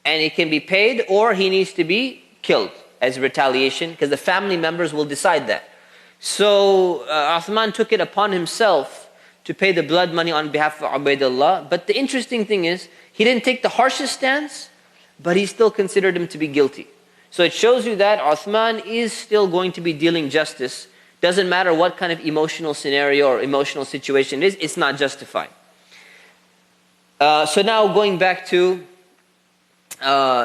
S1: and he can be paid, or he needs to be killed as retaliation, because the family members will decide that. So Uthman took it upon himself to pay the blood money on behalf of Ubaidullah. But the interesting thing is, he didn't take the harshest stance, but he still considered him to be guilty. So it shows you that Uthman is still going to be dealing justice Doesn't matter what kind of emotional scenario or emotional situation it is, it's not justified. So now going back to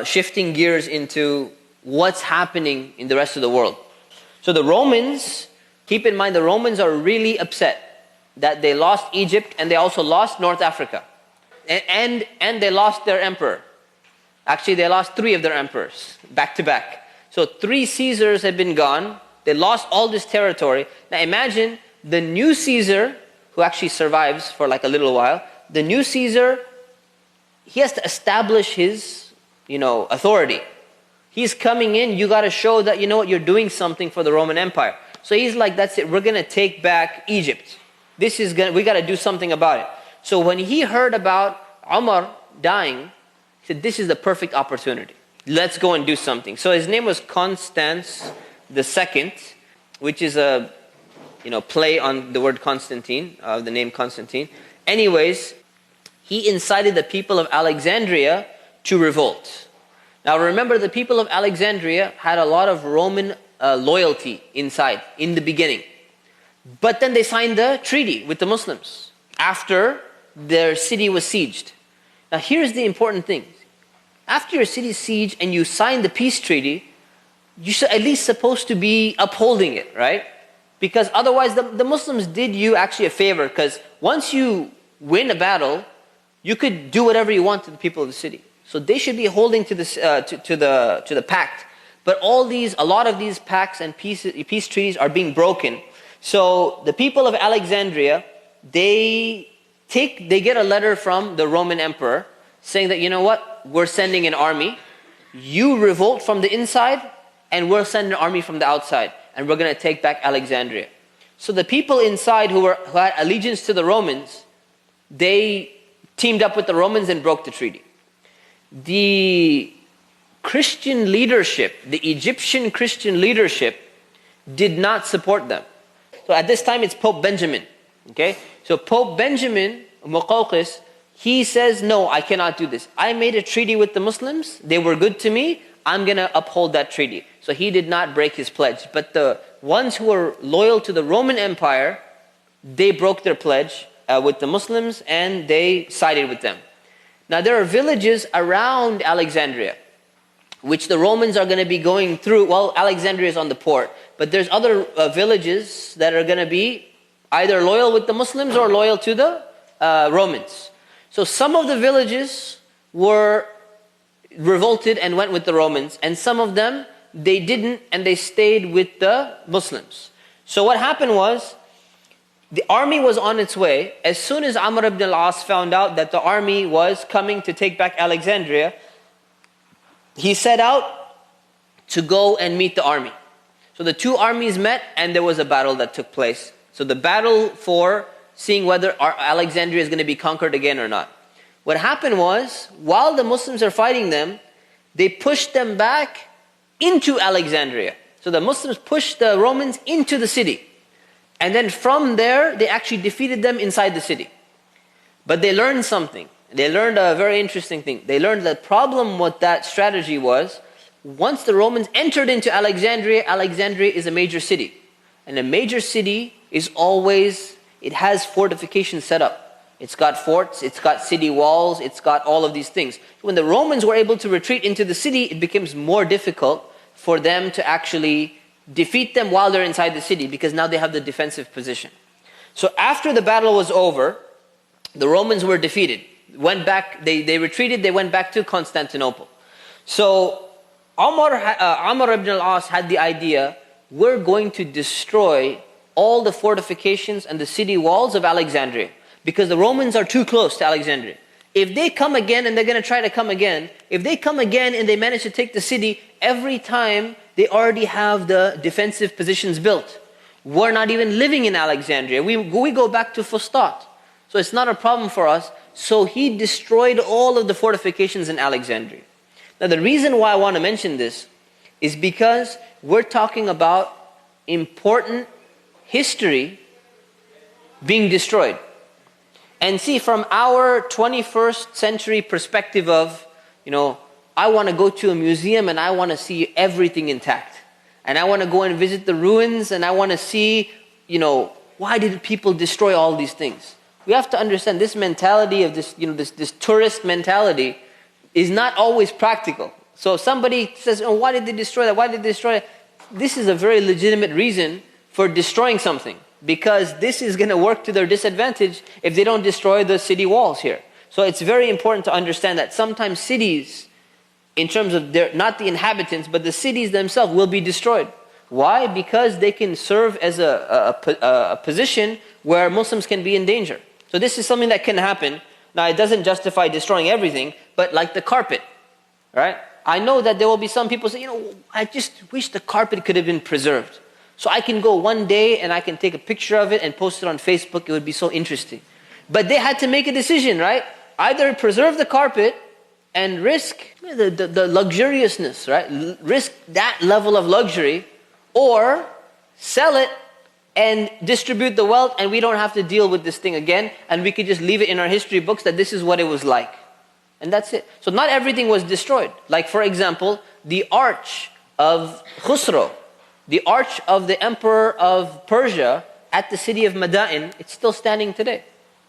S1: shifting gears into what's happening in the rest of the world. So the Romans, keep in mind the Romans are really upset that they lost Egypt and they also lost North Africa. And they lost their emperor. Actually, they lost 3 of their emperors back to back. So 3 Caesars had been gone. They lost all this territory. Now imagine the new Caesar, who actually survives for like a little while, the new Caesar, he has to establish his, authority. He's coming in, you got to show that, you're doing something for the Roman Empire. So he's like, that's it, we're going to take back Egypt. We got to do something about it. So when he heard about Umar dying, he said, this is the perfect opportunity. Let's go and do something. So his name was Constans II, which is a play on the word Constantine, the name Constantine. Anyways, he incited the people of Alexandria to revolt. Now remember, the people of Alexandria had a lot of Roman loyalty inside in the beginning. But then they signed the treaty with the Muslims after their city was sieged. Now here's the important thing. After your city is sieged and you sign the peace treaty, you're at least supposed to be upholding it, right? Because otherwise the Muslims did you actually a favor, because once you win a battle, you could do whatever you want to the people of the city. So they should be holding to this to the pact. But a lot of these pacts and peace treaties are being broken. So the people of Alexandria, they get a letter from the Roman emperor saying that, we're sending an army. You revolt from the inside, and we'll send an army from the outside, and we're going to take back Alexandria. So the people inside who had allegiance to the Romans, they teamed up with the Romans and broke the treaty. The Christian leadership, the Egyptian Christian leadership, did not support them. So at this time it's Pope Benjamin. Okay? So Pope Benjamin Muqawqis, he says, no, I cannot do this. I made a treaty with the Muslims. They were good to me. I'm going to uphold that treaty. So he did not break his pledge. But the ones who were loyal to the Roman Empire, they broke their pledge with the Muslims and they sided with them. Now there are villages around Alexandria, which the Romans are going to be going through. Well, Alexandria is on the port, but there's other villages that are going to be either loyal with the Muslims or loyal to the Romans. So some of the villages were revolted and went with the Romans, and some of them, they didn't, and they stayed with the Muslims. So what happened was, the army was on its way. As soon as Amr ibn al-As found out that the army was coming to take back Alexandria, he set out to go and meet the army. So the 2 armies met, and there was a battle that took place. So the battle for seeing whether Alexandria is going to be conquered again or not. What happened was, while the Muslims are fighting them, they pushed them back into Alexandria. So the Muslims pushed the Romans into the city. And then from there, they actually defeated them inside the city. But they learned something. They learned a very interesting thing. They learned the problem with that strategy was, once the Romans entered into Alexandria, Alexandria is a major city. And a major city is always, it has fortifications set up. It's got forts, it's got city walls, it's got all of these things. When the Romans were able to retreat into the city, it becomes more difficult for them to actually defeat them while they're inside the city, because now they have the defensive position. So after the battle was over, the Romans were defeated. Went back, they retreated, they went back to Constantinople. So Amr ibn al-As had the idea, we're going to destroy all the fortifications and the city walls of Alexandria, because the Romans are too close to Alexandria. If they come again, and they're going to try to come again, if they come again and they manage to take the city, every time they already have the defensive positions built. We're not even living in Alexandria. We go back to Fustat. So it's not a problem for us. So he destroyed all of the fortifications in Alexandria. Now the reason why I want to mention this is because we're talking about important history being destroyed. And see, from our 21st century perspective of, I want to go to a museum and I want to see everything intact. and I want to go and visit the ruins, and I want to see, why did people destroy all these things? We have to understand this mentality of this, this tourist mentality is not always practical. So if somebody says, oh, why did they destroy that? Why did they destroy it? This is a very legitimate reason for destroying something, because this is going to work to their disadvantage if they don't destroy the city walls here. So it's very important to understand that sometimes cities, in terms of not the inhabitants, but the cities themselves will be destroyed. Why? Because they can serve as a position where Muslims can be in danger. So this is something that can happen. Now it doesn't justify destroying everything, but like the carpet, right? I know that there will be some people say, I just wish the carpet could have been preserved. So I can go one day and I can take a picture of it and post it on Facebook. It would be so interesting. But they had to make a decision, right? Either preserve the carpet and risk the luxuriousness, right? Risk that level of luxury, or sell it and distribute the wealth, and we don't have to deal with this thing again, and we could just leave it in our history books that this is what it was like. And that's it. So not everything was destroyed. Like for example, the arch of Khusro, the arch of the emperor of Persia at the city of Madain, it's still standing today.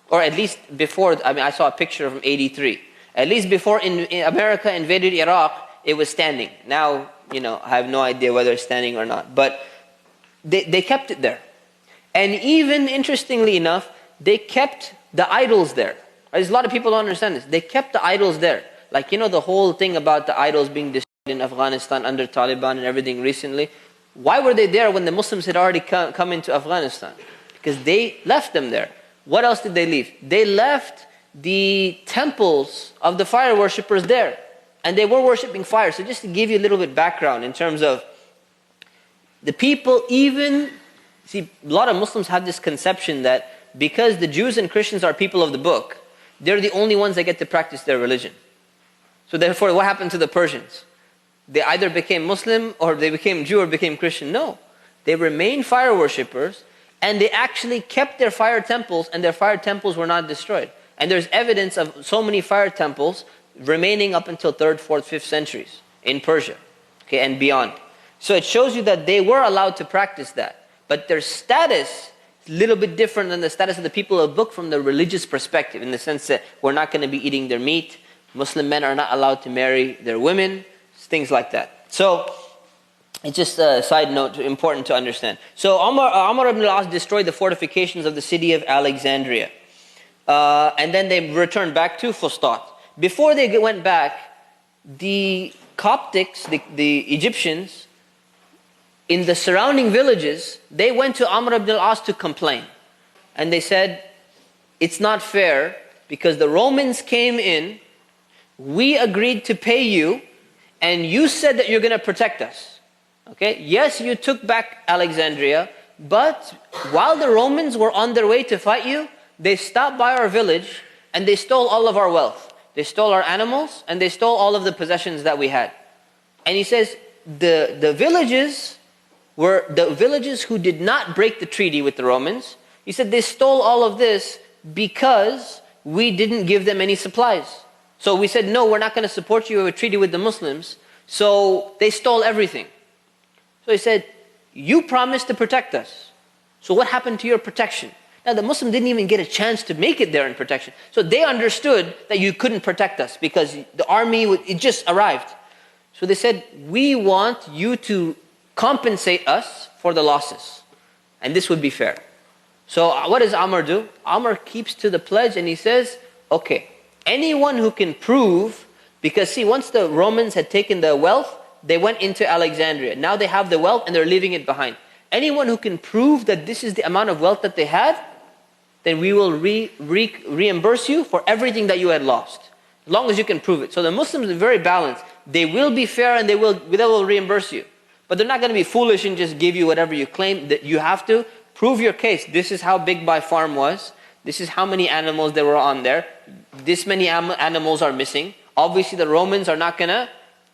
S1: Or at least before, I saw a picture from 83. At least before in America invaded Iraq, it was standing. Now, I have no idea whether it's standing or not. But they kept it there. And even interestingly enough, they kept the idols there. There's a lot of people don't understand this. They kept the idols there. Like, the whole thing about the idols being destroyed in Afghanistan under Taliban and everything recently. Why were they there when the Muslims had already come into Afghanistan? Because they left them there. What else did they leave? They left the temples of the fire worshippers there. And they were worshipping fire. So just to give you a little bit background in terms of the people, see, a lot of Muslims have this conception that because the Jews and Christians are people of the book, they're the only ones that get to practice their religion. So therefore, what happened to the Persians? They either became Muslim or they became Jew or became Christian. No, they remained fire worshippers, and they actually kept their fire temples, and their fire temples were not destroyed. And there's evidence of so many fire temples remaining up until 3rd, 4th, 5th centuries in Persia, and beyond. So it shows you that they were allowed to practice that. But their status is a little bit different than the status of the people of the book from the religious perspective, in the sense that we're not going to be eating their meat. Muslim men are not allowed to marry their women, things like that. So it's just a side note, important to understand. So Umar ibn al-As destroyed the fortifications of the city of Alexandria. And then they returned back to Fustat. Before they went back, the Coptics, the Egyptians, in the surrounding villages, they went to Amr ibn al-As to complain. And they said, it's not fair because the Romans came in, we agreed to pay you, and you said that you're going to protect us. Okay? Yes, you took back Alexandria, but while the Romans were on their way to fight you, they stopped by our village and they stole all of our wealth. They stole our animals and they stole all of the possessions that we had. And he says, the villages were the villages who did not break the treaty with the Romans. He said they stole all of this because we didn't give them any supplies. So we said, no, we're not going to support you with a treaty with the Muslims. So they stole everything. So he said, you promised to protect us. So what happened to your protection? Now the Muslim didn't even get a chance to make it there in protection. So they understood that you couldn't protect us because the army, it just arrived. So they said, we want you to compensate us for the losses. And this would be fair. So what does Amr do? Amr keeps to the pledge and he says, okay, anyone who can prove, because see, once the Romans had taken the wealth, they went into Alexandria. Now they have the wealth and they're leaving it behind. Anyone who can prove that this is the amount of wealth that they had, then we will reimburse you for everything that you had lost. As long as you can prove it. So the Muslims are very balanced. They will be fair and they will reimburse you. But they're not going to be foolish and just give you whatever you claim. That you have to prove your case. This is how big my farm was. This is how many animals there were on there. This many animals are missing. Obviously the Romans are not going to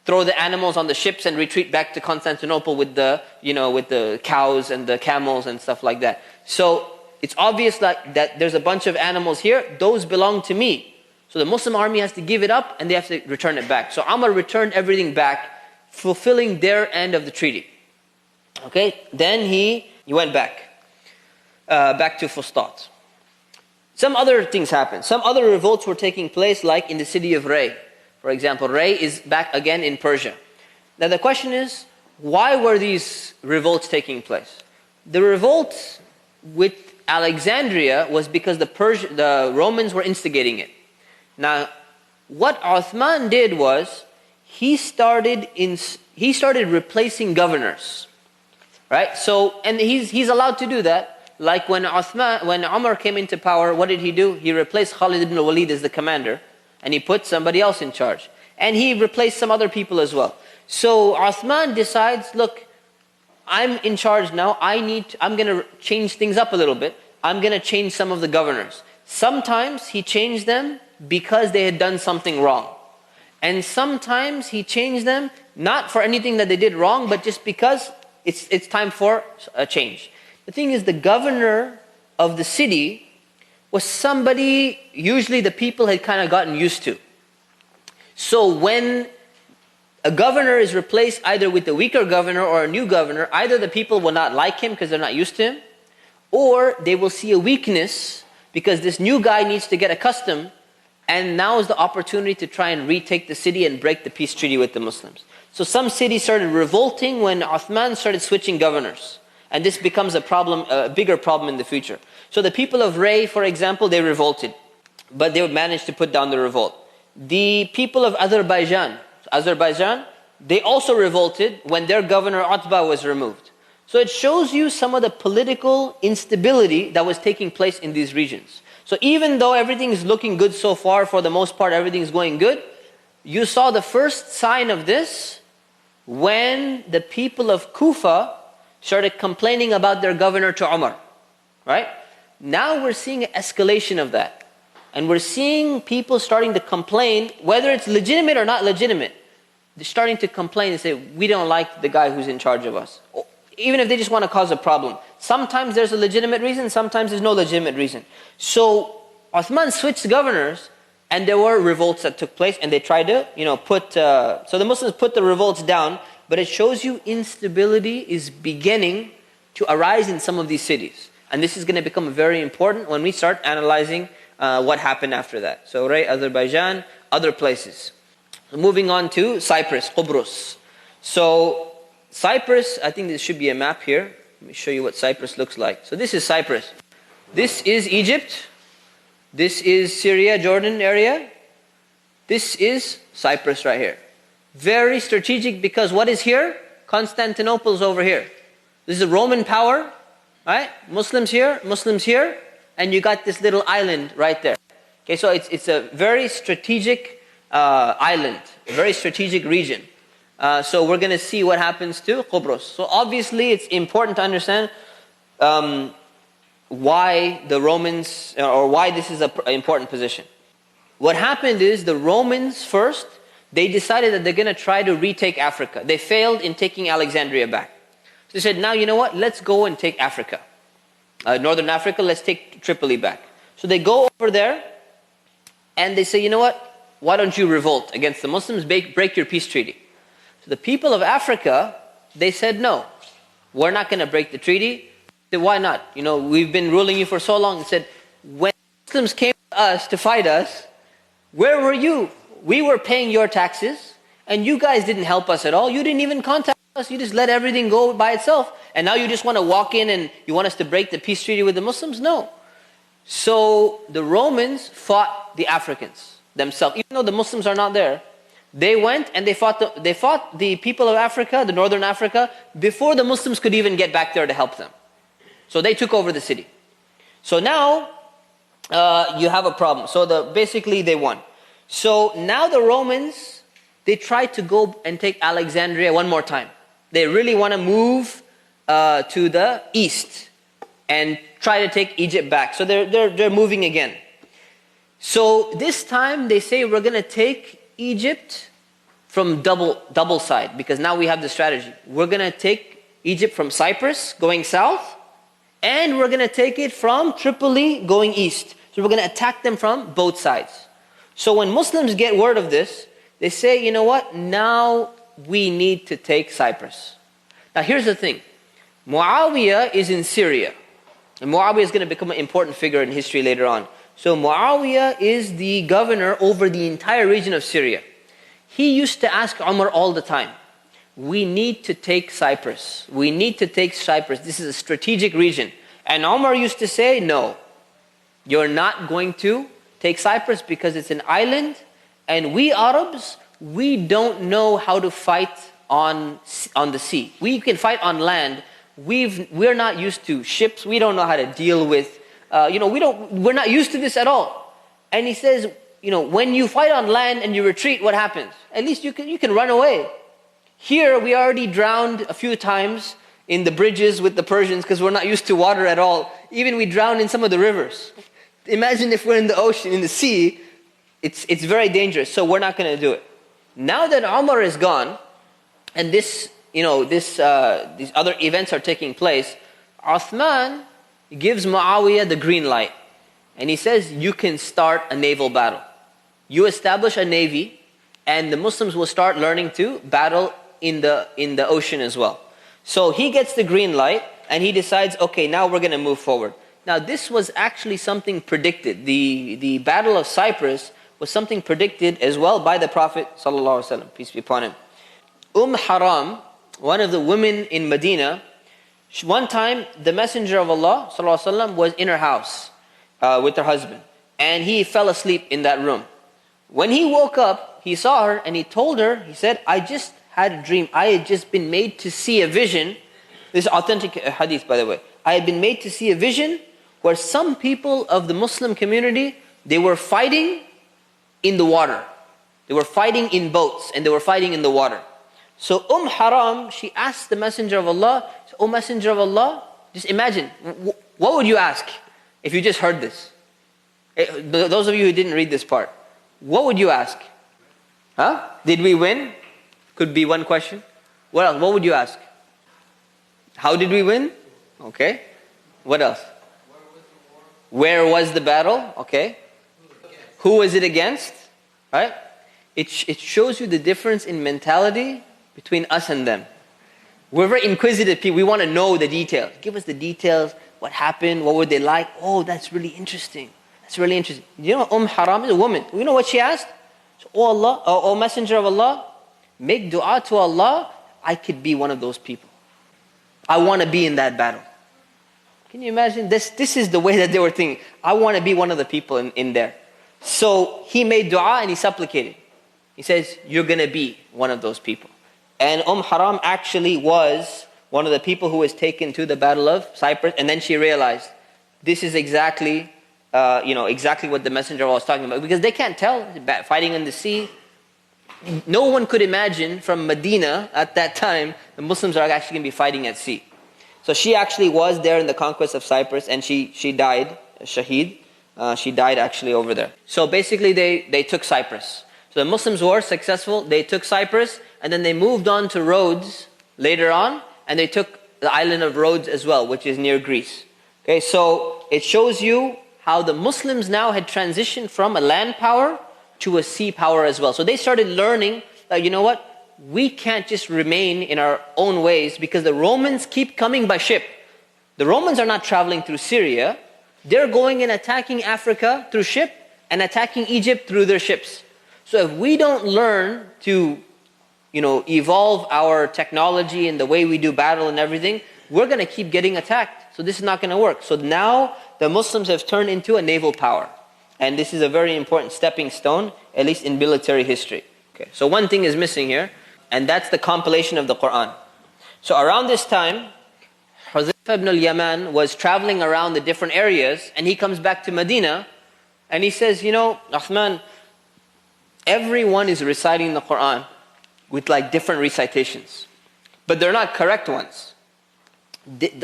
S1: throw the animals on the ships and retreat back to Constantinople with the, with the cows and the camels and stuff like that. So it's obvious that there's a bunch of animals here. Those belong to me. So the Muslim army has to give it up and they have to return it back. So Amr returned everything back, fulfilling their end of the treaty. Okay, then he went back to Fustat. Some other things happened. Some other revolts were taking place, like in the city of Ray. For example, Ray is back again in Persia. Now the question is, why were these revolts taking place? The revolt with Alexandria was because the Romans were instigating it. Now, what Uthman did was, he started replacing governors. Right? So, and he's allowed to do that. Like when Umar came into power, what did he do? He replaced Khalid ibn Walid as the commander, and he put somebody else in charge. And he replaced some other people as well. So Uthman decides, look, I'm in charge now. I'm going to change things up a little bit. I'm going to change some of the governors. Sometimes he changed them because they had done something wrong. And sometimes he changed them not for anything that they did wrong, but just because it's time for a change. The thing is, the governor of the city was somebody usually the people had kind of gotten used to. So when a governor is replaced either with a weaker governor or a new governor, either the people will not like him because they're not used to him, or they will see a weakness because this new guy needs to get accustomed, and now is the opportunity to try and retake the city and break the peace treaty with the Muslims. So some cities started revolting when Uthman started switching governors. And this becomes a bigger problem in the future. So the people of Ray, for example, they revolted. But they managed to put down the revolt. The people of Azerbaijan, they also revolted when their governor Utbah was removed. So it shows you some of the political instability that was taking place in these regions. So even though everything is looking good so far, for the most part everything is going good, you saw the first sign of this when the people of Kufa started complaining about their governor to Umar. Right? Now we're seeing an escalation of that. And we're seeing people starting to complain, whether it's legitimate or not legitimate. They're starting to complain and say, we don't like the guy who's in charge of us. Even if they just want to cause a problem. Sometimes there's a legitimate reason, sometimes there's no legitimate reason. So Uthman switched governors, and there were revolts that took place, and they tried to, so the Muslims put the revolts down, but it shows you instability is beginning to arise in some of these cities. And this is going to become very important when we start analyzing what happened after that. So, Ray, Azerbaijan, other places. Moving on to Cyprus, Qobrus. So, Cyprus, I think there should be a map here. Let me show you what Cyprus looks like. So this is Cyprus. This is Egypt. This is Syria, Jordan area. This is Cyprus right here. Very strategic, because what is here? Constantinople is over here. This is a Roman power, right? Muslims here, and you got this little island right there. Okay, so it's a very strategic island, a very strategic region. So we're going to see what happens to Qobrus. So obviously it's important to understand why the Romans, or why this is an important position. What happened is the Romans first, they decided that they're going to try to retake Africa. They failed in taking Alexandria back. So they said, now you know what, let's go and take Africa. Northern Africa, let's take Tripoli back. So they go over there and they say, you know what, why don't you revolt against the Muslims, break your peace treaty. So the people of Africa, they said, no, we're not going to break the treaty. They said, why not? We've been ruling you for so long. They said, when Muslims came to us to fight us, where were you? We were paying your taxes, and you guys didn't help us at all. You didn't even contact us. You just let everything go by itself. And now you just want to walk in and you want us to break the peace treaty with the Muslims? No. So the Romans fought the Africans themselves. Even though the Muslims are not there, they went and they fought the people of Africa, the Northern Africa, before the Muslims could even get back there to help them. So they took over the city. So now you have a problem. So basically they won. So now the Romans, they tried to go and take Alexandria one more time. They really want to move to the east and try to take Egypt back. So they're moving again. So this time they say, we're going to take Egypt from double side, because now we have the strategy. We're going to take Egypt from Cyprus going south, and we're going to take it from Tripoli going east. So we're going to attack them from both sides. So when Muslims get word of this, they say, you know what, now we need to take Cyprus. Now here's the thing. Muawiyah is in Syria. And Muawiyah is going to become an important figure in history later on. So Muawiyah is the governor over the entire region of Syria. He used to ask Umar all the time, we need to take Cyprus. We need to take Cyprus. This is a strategic region. And Umar used to say, no, you're not going to take Cyprus because it's an island. And we Arabs, we don't know how to fight on the sea. We can fight on land. We're not used to ships. We don't know how to deal with, we're not used to this at all. And he says, when you fight on land and you retreat, what happens? At least you can run away. Here, we already drowned a few times in the bridges with the Persians because we're not used to water at all. Even we drowned in some of the rivers. Imagine if we're in the ocean, in the sea, it's very dangerous. So we're not going to do it. Now that Umar is gone, and these other events are taking place, Uthman gives Muawiyah the green light. And he says, you can start a naval battle. You establish a navy, and the Muslims will start learning to battle in the ocean as well. So he gets the green light, and he decides, okay, now we're going to move forward. Now this was actually something predicted. The Battle of Cyprus was something predicted as well by the Prophet ﷺ, peace be upon him. Haram, one of the women in Medina, one time the Messenger of Allah ﷺ was in her house with her husband, and he fell asleep in that room. When he woke up, he saw her and he told her, he said, I just had a dream. I had just been made to see a vision. This is authentic hadith, by the way. I had been made to see a vision where some people of the Muslim community, they were fighting in the water. They were fighting in boats and they were fighting in the water. So Haram, she asked the Messenger of Allah, O Messenger of Allah, just imagine, what would you ask if you just heard this? Those of you who didn't read this part, what would you ask? Huh? Did we win? Could be one question. What else? What would you ask? How did we win? Okay. What else? Where was the battle? Okay. Who was it against? Right? It shows you the difference in mentality between us and them. We're very inquisitive people. We want to know the details. Give us the details. What happened? What were they like? Oh, that's really interesting. That's really interesting. You know, Haram is a woman. You know what she asked? So, oh Allah, oh Messenger of Allah, make dua to Allah. I could be one of those people. I want to be in that battle. Can you imagine? This is the way that they were thinking. I want to be one of the people in there. So he made dua and he supplicated. He says, you're going to be one of those people. And Haram actually was one of the people who was taken to the Battle of Cyprus. And then she realized, this is exactly what the Messenger of Allah was talking about. Because they can't tell, fighting in the sea. No one could imagine from Medina at that time, the Muslims are actually going to be fighting at sea. So she actually was there in the conquest of Cyprus, and she died, shaheed. She died actually over there. So basically they took Cyprus. So the Muslims were successful. They took Cyprus, and then they moved on to Rhodes later on, and they took the island of Rhodes as well, which is near Greece. Okay, so it shows you how the Muslims now had transitioned from a land power to a sea power as well. So they started learning that, you know what? We can't just remain in our own ways because the Romans keep coming by ship. The Romans are not traveling through Syria. They're going and attacking Africa through ship and attacking Egypt through their ships. So if we don't learn to, evolve our technology and the way we do battle and everything, we're going to keep getting attacked. So this is not going to work. So now the Muslims have turned into a naval power. And this is a very important stepping stone, at least in military history. Okay. So one thing is missing here, and that's the compilation of the Quran. So around this time, Huzayfa ibn al-Yaman was traveling around the different areas, and he comes back to Medina, and he says, Uthman, everyone is reciting the Quran with like different recitations, but they're not correct ones.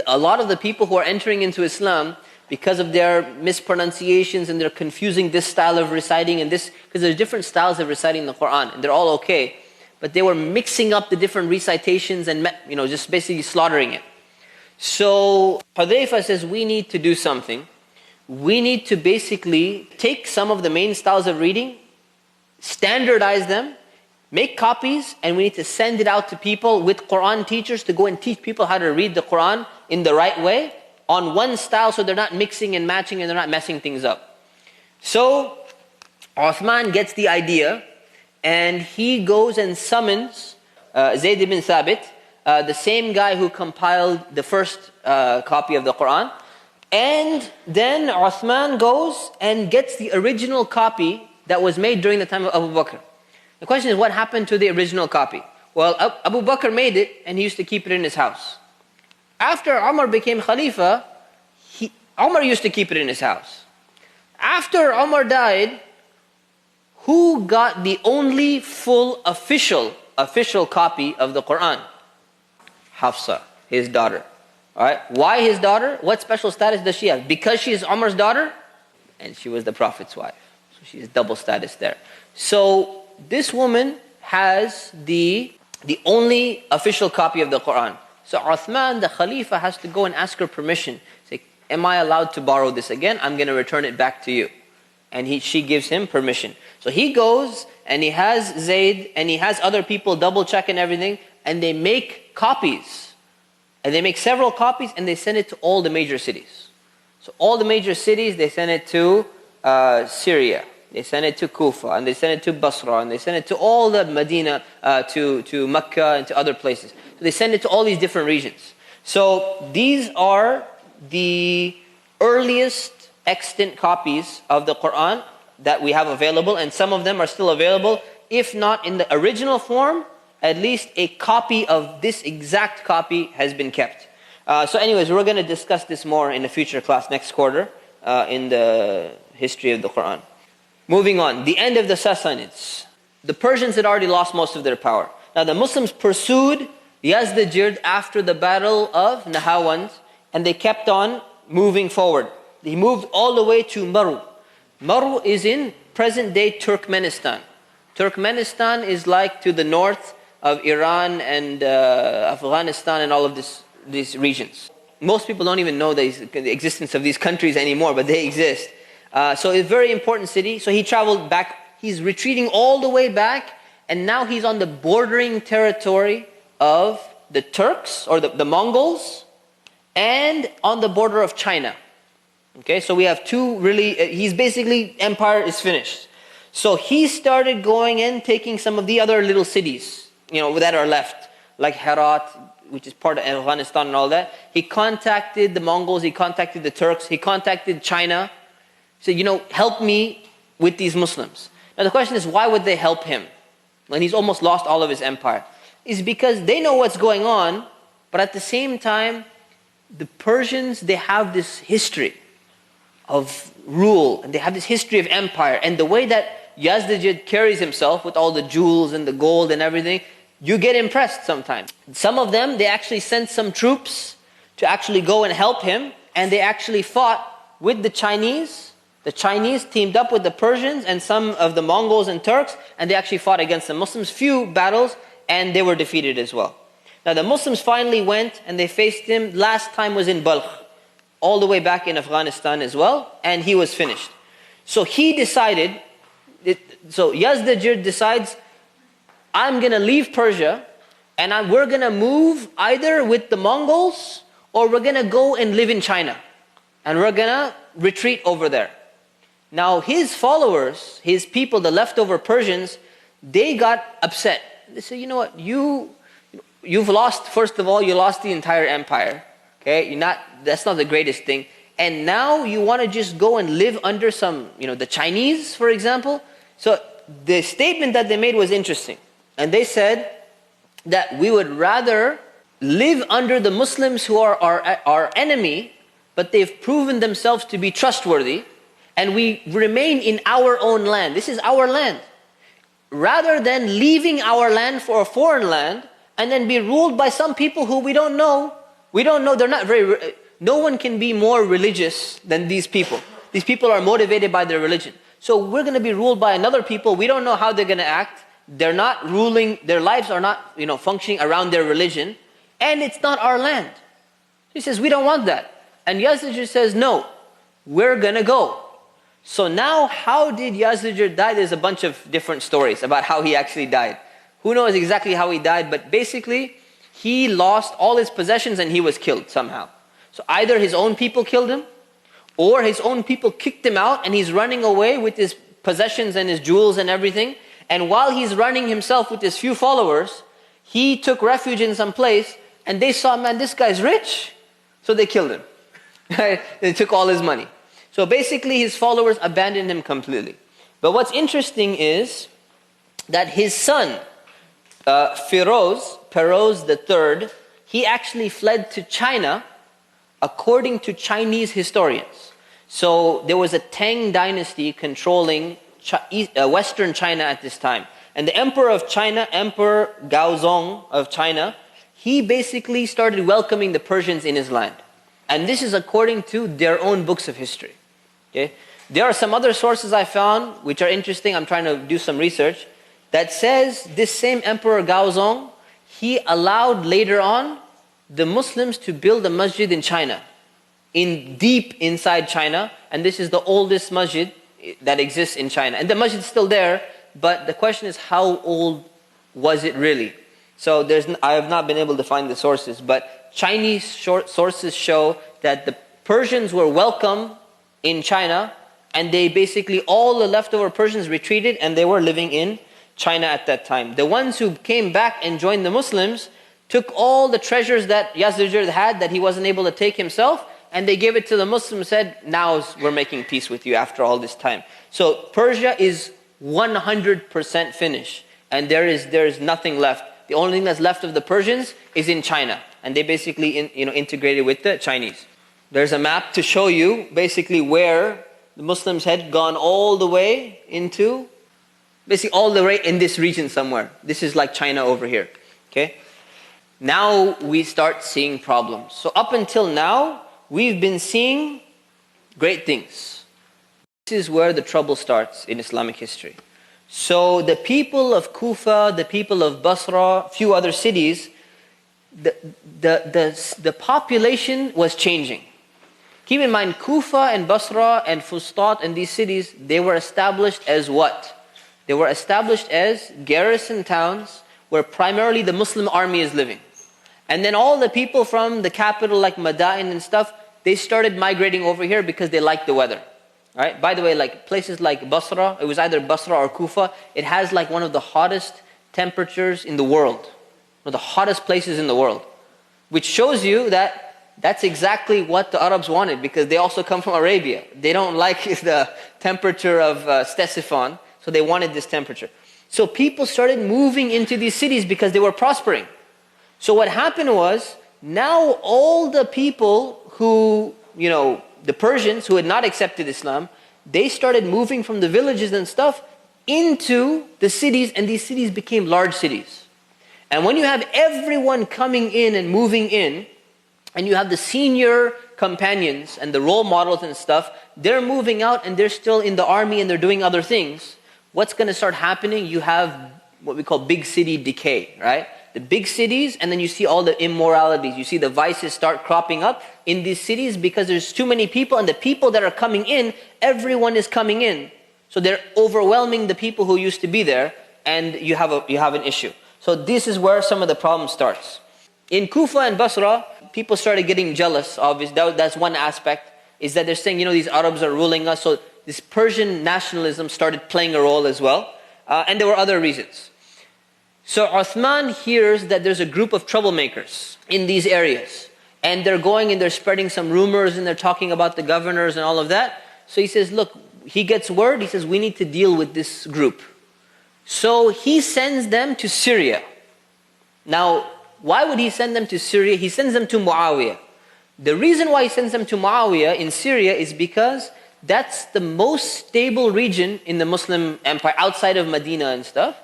S1: A lot of the people who are entering into Islam, because of their mispronunciations and they're confusing this style of reciting and this, because there's different styles of reciting the Quran, and they're all okay, but they were mixing up the different recitations and just basically slaughtering it. So Hudayfa says, we need to do something. We need to basically take some of the main styles of reading, standardize them, make copies, and we need to send it out to people with Quran teachers to go and teach people how to read the Quran in the right way, on one style, so they're not mixing and matching and they're not messing things up. So Uthman gets the idea, and he goes and summons Zayd ibn Thabit, the same guy who compiled the first copy of the Quran. And then Uthman goes and gets the original copy that was made during the time of Abu Bakr. The question is, what happened to the original copy? Well, Abu Bakr made it, and he used to keep it in his house. After Umar became Khalifa, Umar used to keep it in his house. After Umar died, who got the only full official copy of the Quran? Hafsa, his daughter. Alright, why his daughter? What special status does she have? Because she is Umar's daughter, and she was the Prophet's wife. So she has double status there. So this woman has the only official copy of the Quran. So Uthman, the Khalifa, has to go and ask her permission. Say, am I allowed to borrow this again? I'm going to return it back to you. And she gives him permission. So he goes and he has Zayd and he has other people double check and everything, and they make copies. And they make several copies and they send it to all the major cities. So all the major cities, they send it to Syria. They send it to Kufa, and they send it to Basra, and they send it to all the Medina, to Mecca, and to other places. So they send it to all these different regions. So these are the earliest extant copies of the Quran that we have available, and some of them are still available. If not in the original form, at least a copy of this exact copy has been kept. So anyways, we're going to discuss this more in a future class next quarter in the history of the Quran. Moving on, the end of the Sassanids. The Persians had already lost most of their power. Now the Muslims pursued Yazdijird after the battle of Nahawand, and they kept on moving forward. They moved all the way to Maru. Maru is in present-day Turkmenistan. Turkmenistan is like to the north of Iran and Afghanistan and all of these regions. Most people don't even know the existence of these countries anymore, but they exist. So it's a very important city. So he traveled back. He's retreating all the way back, and now he's on the bordering territory of the Turks or the Mongols, and on the border of China. Okay, so we have two really, he's basically, empire is finished. So he started going and taking some of the other little cities, that are left, like Herat, which is part of Afghanistan and all that. He contacted the Mongols, he contacted the Turks, he contacted China. He said, help me with these Muslims. Now the question is, why would they help him when he's almost lost all of his empire? It's because they know what's going on, but at the same time, the Persians, they have this history of rule, and they have this history of empire, and the way that Yazdijid carries himself with all the jewels and the gold and everything, you get impressed sometimes. Some of them, they actually sent some troops to actually go and help him, and they actually fought with the Chinese. The Chinese teamed up with the Persians and some of the Mongols and Turks, and they actually fought against the Muslims, few battles, and they were defeated as well. Now the Muslims finally went and they faced him. Last time was in Balkh, all the way back in Afghanistan as well, and he was finished. So he decided, Yazdijir decides, I'm going to leave Persia, and we're going to move either with the Mongols, or we're going to go and live in China, and we're going to retreat over there. Now his followers, his people, the leftover Persians, they got upset. They said, you know what, you've lost, first of all, you lost the entire empire. Okay, that's not the greatest thing. And now you want to just go and live under some, the Chinese, for example. So the statement that they made was interesting. And they said that we would rather live under the Muslims who are our enemy, but they've proven themselves to be trustworthy, and we remain in our own land. This is our land. Rather than leaving our land for a foreign land, and then be ruled by some people who we don't know. We don't know, they're not no one can be more religious than these people. These people are motivated by their religion. So we're going to be ruled by another people. We don't know how they're going to act. They're not ruling, their lives are not, functioning around their religion. And it's not our land. He says, we don't want that. And Yazdijir says, no, we're going to go. So now, how did Yazdijir die? There's a bunch of different stories about how he actually died. Who knows exactly how he died, but basically, he lost all his possessions and he was killed somehow. So either his own people killed him, or his own people kicked him out and he's running away with his possessions and his jewels and everything. And while he's running himself with his few followers, he took refuge in some place and they saw, man, this guy's rich. So they killed him. They took all his money. So basically his followers abandoned him completely. But what's interesting is that his son, Feroz III, he actually fled to China according to Chinese historians. So there was a Tang dynasty controlling Western China at this time. And the emperor of China, Emperor Gaozong of China, he basically started welcoming the Persians in his land. And this is according to their own books of history. Okay? There are some other sources I found which are interesting. I'm trying to do some research. That says this same Emperor Gaozong, he allowed later on the Muslims to build a masjid in China. Deep inside China, and this is the oldest masjid that exists in China. And the masjid is still there, but the question is, how old was it really? So I have not been able to find the sources, but Chinese sources show that the Persians were welcome in China, and they basically, all the leftover Persians retreated, and they were living in China at that time. The ones who came back and joined the Muslims took all the treasures that Yazdijir had that he wasn't able to take himself, and they gave it to the Muslims, said, now we're making peace with you after all this time. So Persia is 100% finished, and there is nothing left. The only thing that's left of the Persians is in China, and they basically integrated with the Chinese. There's a map to show you basically where the Muslims had gone all the way into, basically all the way in this region somewhere. This is like China over here. Okay. Now we start seeing problems. So up until now, we've been seeing great things. This is where the trouble starts in Islamic history. So the people of Kufa, the people of Basra, a few other cities, the population was changing. Keep in mind, Kufa and Basra and Fustat and these cities, they were established as what? They were established as garrison towns where primarily the Muslim army is living. And then all the people from the capital like Madain and stuff, they started migrating over here because they liked the weather. All right? By the way, like places like Basra, it was either Basra or Kufa, it has like one of the hottest temperatures in the world. One of the hottest places in the world. Which shows you that that's exactly what the Arabs wanted, because they also come from Arabia. They don't like the temperature of Ctesiphon, so they wanted this temperature. So people started moving into these cities because they were prospering. So what happened was, now all the people who, the Persians who had not accepted Islam, they started moving from the villages and stuff into the cities, and these cities became large cities. And when you have everyone coming in and moving in, and you have the senior companions and the role models and stuff, they're moving out and they're still in the army and they're doing other things. What's going to start happening? You have what we call big city decay, right? The big cities, and then you see all the immoralities. You see the vices start cropping up in these cities because there's too many people, and the people that are coming in, everyone is coming in. So they're overwhelming the people who used to be there, and you have an issue. So this is where some of the problem starts. In Kufa and Basra, people started getting jealous, obviously. That's one aspect, is that they're saying, these Arabs are ruling us. So this Persian nationalism started playing a role as well. And there were other reasons. So Uthman hears that there's a group of troublemakers in these areas. And they're going and they're spreading some rumors and they're talking about the governors and all of that. So he says, look, he gets word, he says, we need to deal with this group. So he sends them to Syria. Now, why would he send them to Syria? He sends them to Muawiyah. The reason why he sends them to Muawiyah in Syria is because that's the most stable region in the Muslim empire, outside of Medina and stuff.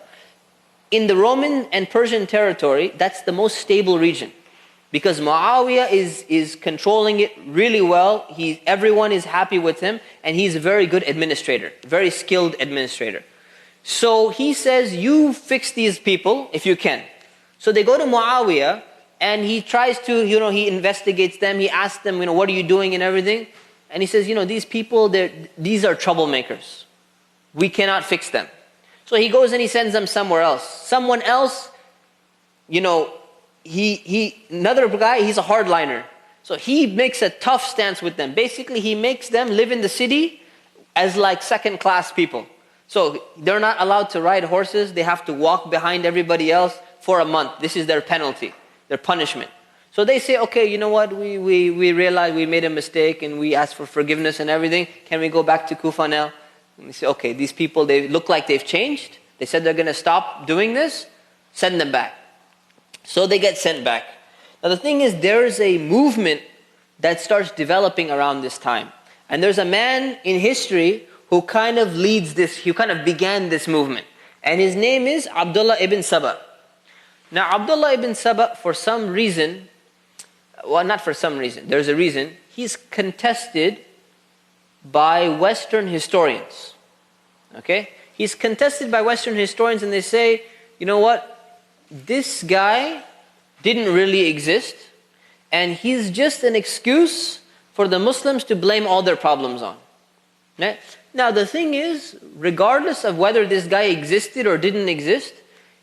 S1: In the Roman and Persian territory, that's the most stable region. Because Muawiyah is controlling it really well. Everyone is happy with him, and he's a very good administrator, very skilled administrator. So he says, you fix these people if you can. So they go to Muawiyah, and he tries to, he investigates them. He asks them, what are you doing and everything? And he says, these people, these are troublemakers. We cannot fix them. So he goes and he sends them somewhere else. Someone else, you know, another guy, he's a hardliner. So he makes a tough stance with them. Basically, he makes them live in the city as like second-class people. So they're not allowed to ride horses. They have to walk behind everybody else for a month. This is their penalty, their punishment. So they say, okay, you know what? We realize we made a mistake and we ask for forgiveness and everything. Can we go back to Kufa now? And they say, okay, these people, they look like they've changed. They said they're going to stop doing this. Send them back. So they get sent back. Now the thing is, there is a movement that starts developing around this time. And there's a man in history who kind of leads this, who kind of began this movement. And his name is Abdullah ibn Saba. Now Abdullah ibn Saba, for some reason, well, not for some reason, there's a reason, he's contested by Western historians. Okay? He's contested by Western historians and they say, you know what? This guy didn't really exist and he's just an excuse for the Muslims to blame all their problems on. Okay? Now the thing is, regardless of whether this guy existed or didn't exist,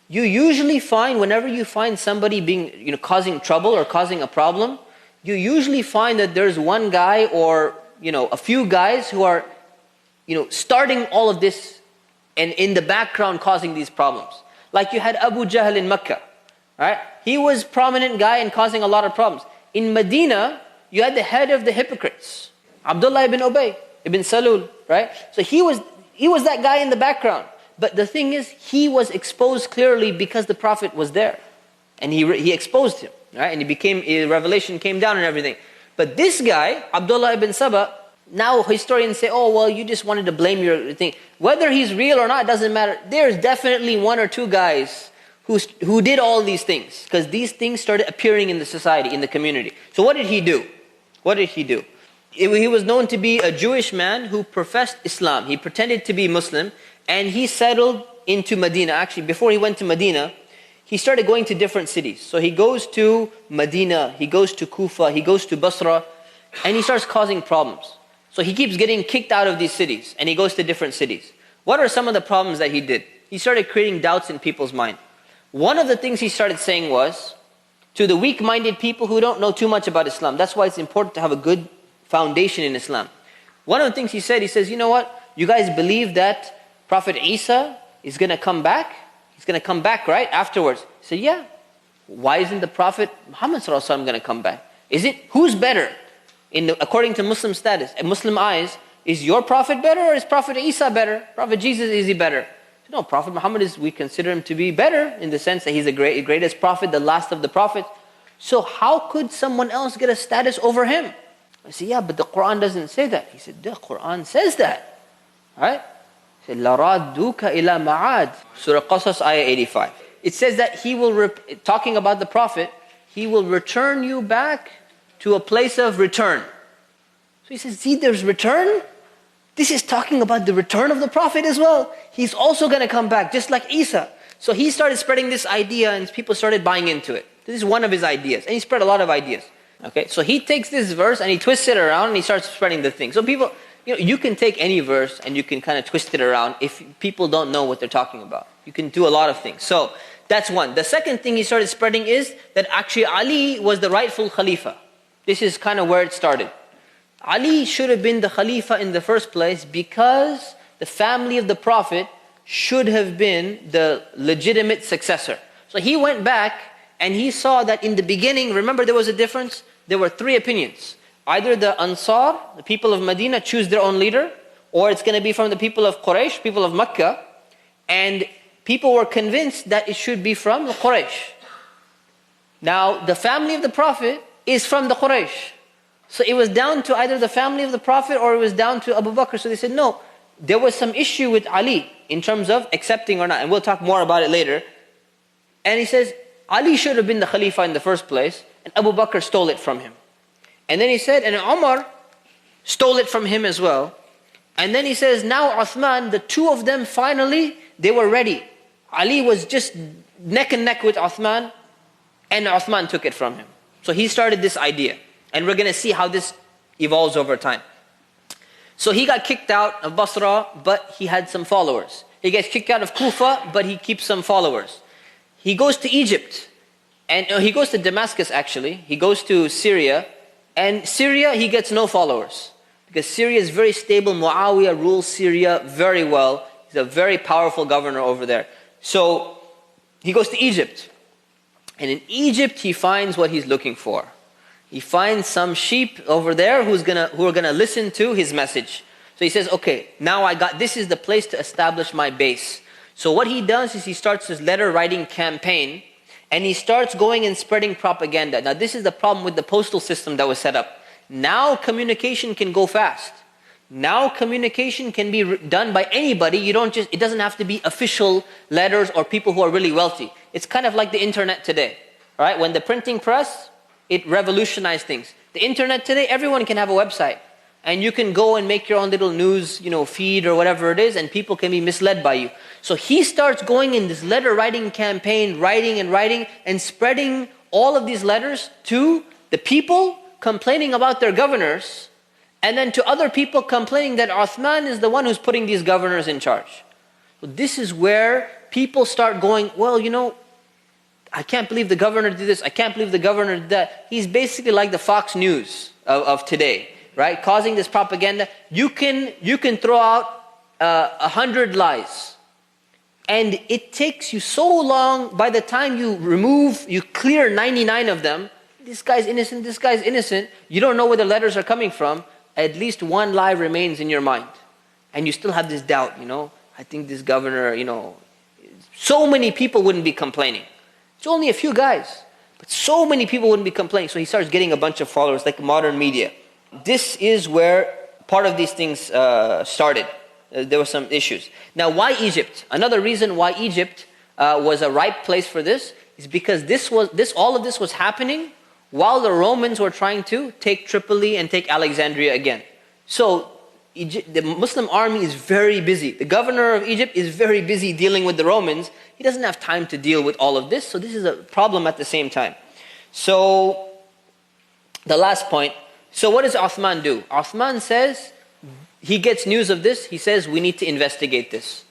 S1: you usually find, whenever you find somebody being, causing trouble or causing a problem, you usually find that there's one guy or, a few guys who are, starting all of this and in the background causing these problems. Like you had Abu Jahl in Mecca, right? He was a prominent guy and causing a lot of problems. In Medina, you had the head of the hypocrites, Abdullah ibn Ubay, ibn Salul, right? So he was that guy in the background. But the thing is, he was exposed clearly because the Prophet was there. And he exposed him, right? And a revelation came down and everything. But this guy, Abdullah ibn Saba, now historians say, oh, well, you just wanted to blame your thing. Whether he's real or not, doesn't matter. There's definitely one or two guys who did all these things. Because these things started appearing in the society, in the community. So what did he do? What did he do? He was known to be a Jewish man who professed Islam. He pretended to be Muslim. And he settled into Medina. Actually, before he went to Medina, he started going to different cities. So he goes to Medina, he goes to Kufa, he goes to Basra, and he starts causing problems. So he keeps getting kicked out of these cities, and he goes to different cities. What are some of the problems that he did? He started creating doubts in people's mind. One of the things he started saying was, to the weak-minded people who don't know too much about Islam, that's why it's important to have a good foundation in Islam. One of the things he says, you know what? You guys believe that Prophet Isa is going to come back? He's going to come back, right? Afterwards. He said, yeah. Why isn't the Prophet Muhammad ﷺ going to come back? Who's better? According to Muslim status, Muslim eyes, is your Prophet better or is Prophet Isa better? Prophet Jesus, is he better? No, Prophet Muhammad we consider him to be better in the sense that he's the greatest Prophet, the last of the Prophets. So how could someone else get a status over him? I said, yeah, but the Quran doesn't say that. He said, the Quran says that. Right? He said, لَرَادُّكَ إِلَى مَعَادٍ Surah Qasas, ayah 85. It says that he will, talking about the Prophet, he will return you back to a place of return. So he says, see, there's return? This is talking about the return of the Prophet as well. He's also going to come back, just like Isa. So he started spreading this idea and people started buying into it. This is one of his ideas. And he spread a lot of ideas. Okay, so he takes this verse and he twists it around and he starts spreading the thing. So people, you can take any verse and you can kind of twist it around if people don't know what they're talking about. You can do a lot of things. So that's one. The second thing he started spreading is that actually Ali was the rightful Khalifa. This is kind of where it started. Ali should have been the Khalifa in the first place because the family of the Prophet should have been the legitimate successor. So he went back and he saw that in the beginning, remember there was a difference? There were three opinions. Either the Ansar, the people of Medina, choose their own leader, or it's going to be from the people of Quraysh, people of Mecca, and people were convinced that it should be from the Quraysh. Now, the family of the Prophet is from the Quraysh. So it was down to either the family of the Prophet or it was down to Abu Bakr. So they said, no, there was some issue with Ali in terms of accepting or not. And we'll talk more about it later. And he says, Ali should have been the Khalifa in the first place, and Abu Bakr stole it from him. And then he said, and Umar stole it from him as well. And then he says, now Uthman, the two of them finally, they were ready. Ali was just neck and neck with Uthman, and Uthman took it from him. So he started this idea. And we're going to see how this evolves over time. So he got kicked out of Basra, but he had some followers. He gets kicked out of Kufa, but he keeps some followers. He goes to Egypt, and he goes to Damascus actually. He goes to Syria, and Syria he gets no followers. Because Syria is very stable. Muawiyah rules Syria very well. He's a very powerful governor over there. So he goes to Egypt. And in Egypt he finds what he's looking for. He finds some sheep over there who are gonna listen to his message. So he says, okay, now this is the place to establish my base. So what he does is he starts his letter writing campaign, and he starts going and spreading propaganda. Now this is the problem with the postal system that was set up. Now communication can go fast. Now communication can be done by anybody. It doesn't have to be official letters or people who are really wealthy. It's kind of like the internet today, right? When the printing press, it revolutionized things. The internet today, everyone can have a website. And you can go and make your own little news, feed or whatever it is, and people can be misled by you. So he starts going in this letter writing campaign, writing and spreading all of these letters to the people complaining about their governors, and then to other people complaining that Uthman is the one who's putting these governors in charge. So this is where people start going, well, I can't believe the governor did this, I can't believe the governor did that. He's basically like the Fox News of today, right? Causing this propaganda. You can throw out 100 lies, and it takes you so long. By the time you clear 99 of them, this guy's innocent, this guy's innocent, you don't know where the letters are coming from, at least one lie remains in your mind. And you still have this doubt, I think this governor, so many people wouldn't be complaining. It's only a few guys, but so many people wouldn't be complaining. So he starts getting a bunch of followers, like modern media. This is where part of these things started. There were some issues. Now, why Egypt? Another reason why Egypt was a ripe place for this is because all of this was happening while the Romans were trying to take Tripoli and take Alexandria again. So the Muslim army is very busy. The governor of Egypt is very busy dealing with the Romans. He doesn't have time to deal with all of this. So this is a problem at the same time. So the last point. So what does Uthman do? Uthman says, he gets news of this. He says, we need to investigate this.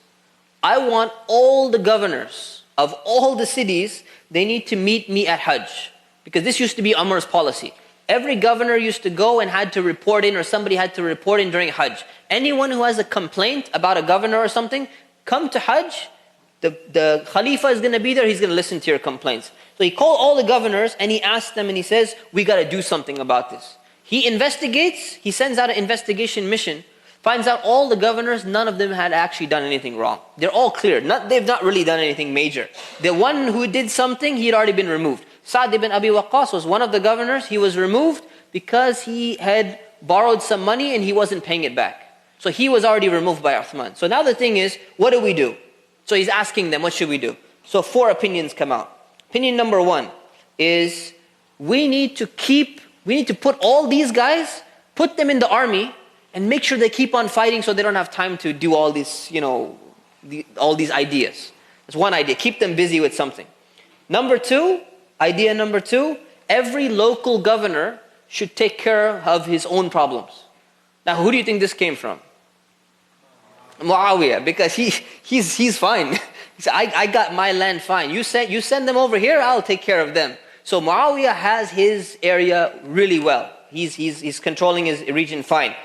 S1: I want all the governors of all the cities, they need to meet me at Hajj. Because this used to be Umar's policy. Every governor used to go and had to report in, or somebody had to report in during Hajj. Anyone who has a complaint about a governor or something, come to Hajj. The Khalifa is going to be there. He's going to listen to your complaints. So he called all the governors and he asked them and he says, we got to do something about this. He investigates. He sends out an investigation mission. Finds out all the governors, none of them had actually done anything wrong. They're all clear. They've not really done anything major. The one who did something, he had already been removed. Sa'd ibn Abi Waqqas was one of the governors. He was removed because he had borrowed some money and he wasn't paying it back. So he was already removed by Uthman. So now the thing is, what do we do? So he's asking them, what should we do? So 4 opinions come out. Opinion number 1 is we need to put all these guys, put them in the army, and make sure they keep on fighting so they don't have time to do all these, all these ideas. That's one idea. Keep them busy with something. Idea number 2, every local governor should take care of his own problems. Now, who do you think this came from? Muawiyah, because he's fine. He said, I got my land fine. You send them over here, I'll take care of them. So Muawiyah has his area really well. He's controlling his region fine.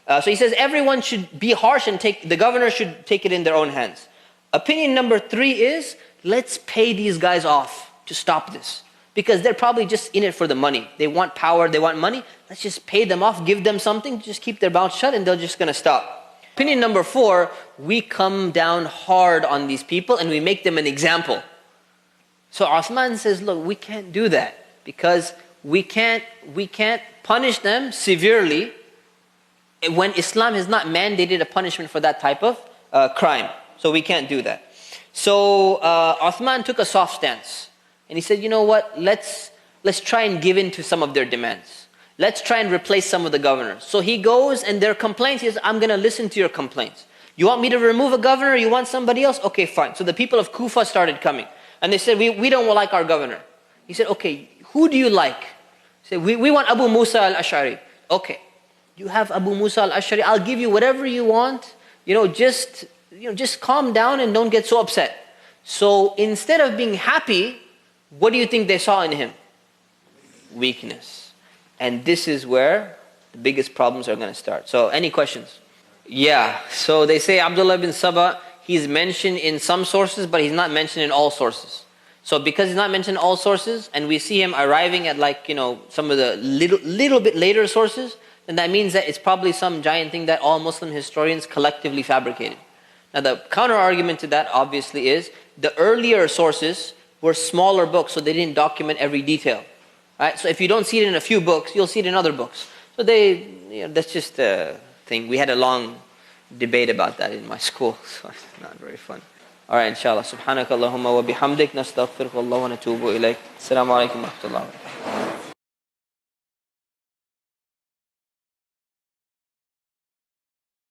S1: So he says everyone should be harsh and the governor should take it in their own hands. Opinion number 3 is, let's pay these guys off to stop this. Because they're probably just in it for the money. They want power, they want money. Let's just pay them off, give them something, just keep their mouth shut and they're just going to stop. Opinion number 4, we come down hard on these people and we make them an example. So Uthman says, look, we can't do that because we can't punish them severely when Islam has not mandated a punishment for that type of crime. So we can't do that. So Uthman took a soft stance. And he said, you know what, let's try and give in to some of their demands. Let's try and replace some of the governors. So he goes and their complaints, he says, I'm going to listen to your complaints. You want me to remove a governor? You want somebody else? Okay, fine. So the people of Kufa started coming. And they said, we don't like our governor. He said, okay, who do you like? He said, we want Abu Musa al-Ash'ari. Okay, you have Abu Musa al-Ash'ari. I'll give you whatever you want. Just just calm down and don't get so upset. So instead of being happy, what do you think they saw in him? Weakness. And this is where the biggest problems are going to start. So any questions? Yeah, so they say Abdullah bin Saba, he's mentioned in some sources, but he's not mentioned in all sources. So because he's not mentioned in all sources, and we see him arriving at some of the little bit later sources, then that means that it's probably some giant thing that all Muslim historians collectively fabricated. Now the counter argument to that obviously is, the earlier sources were smaller books, so they didn't document every detail. Right? So if you don't see it in a few books, you'll see it in other books. So that's just a thing. We had a long debate about that in my school, so it's not very fun. Alright, inshallah. Subhanakallahumma wa bihamdik, nastaghfiruka wa natubu ilayk. Assalamu alaikum wa rahmatullahi wa barakatuh.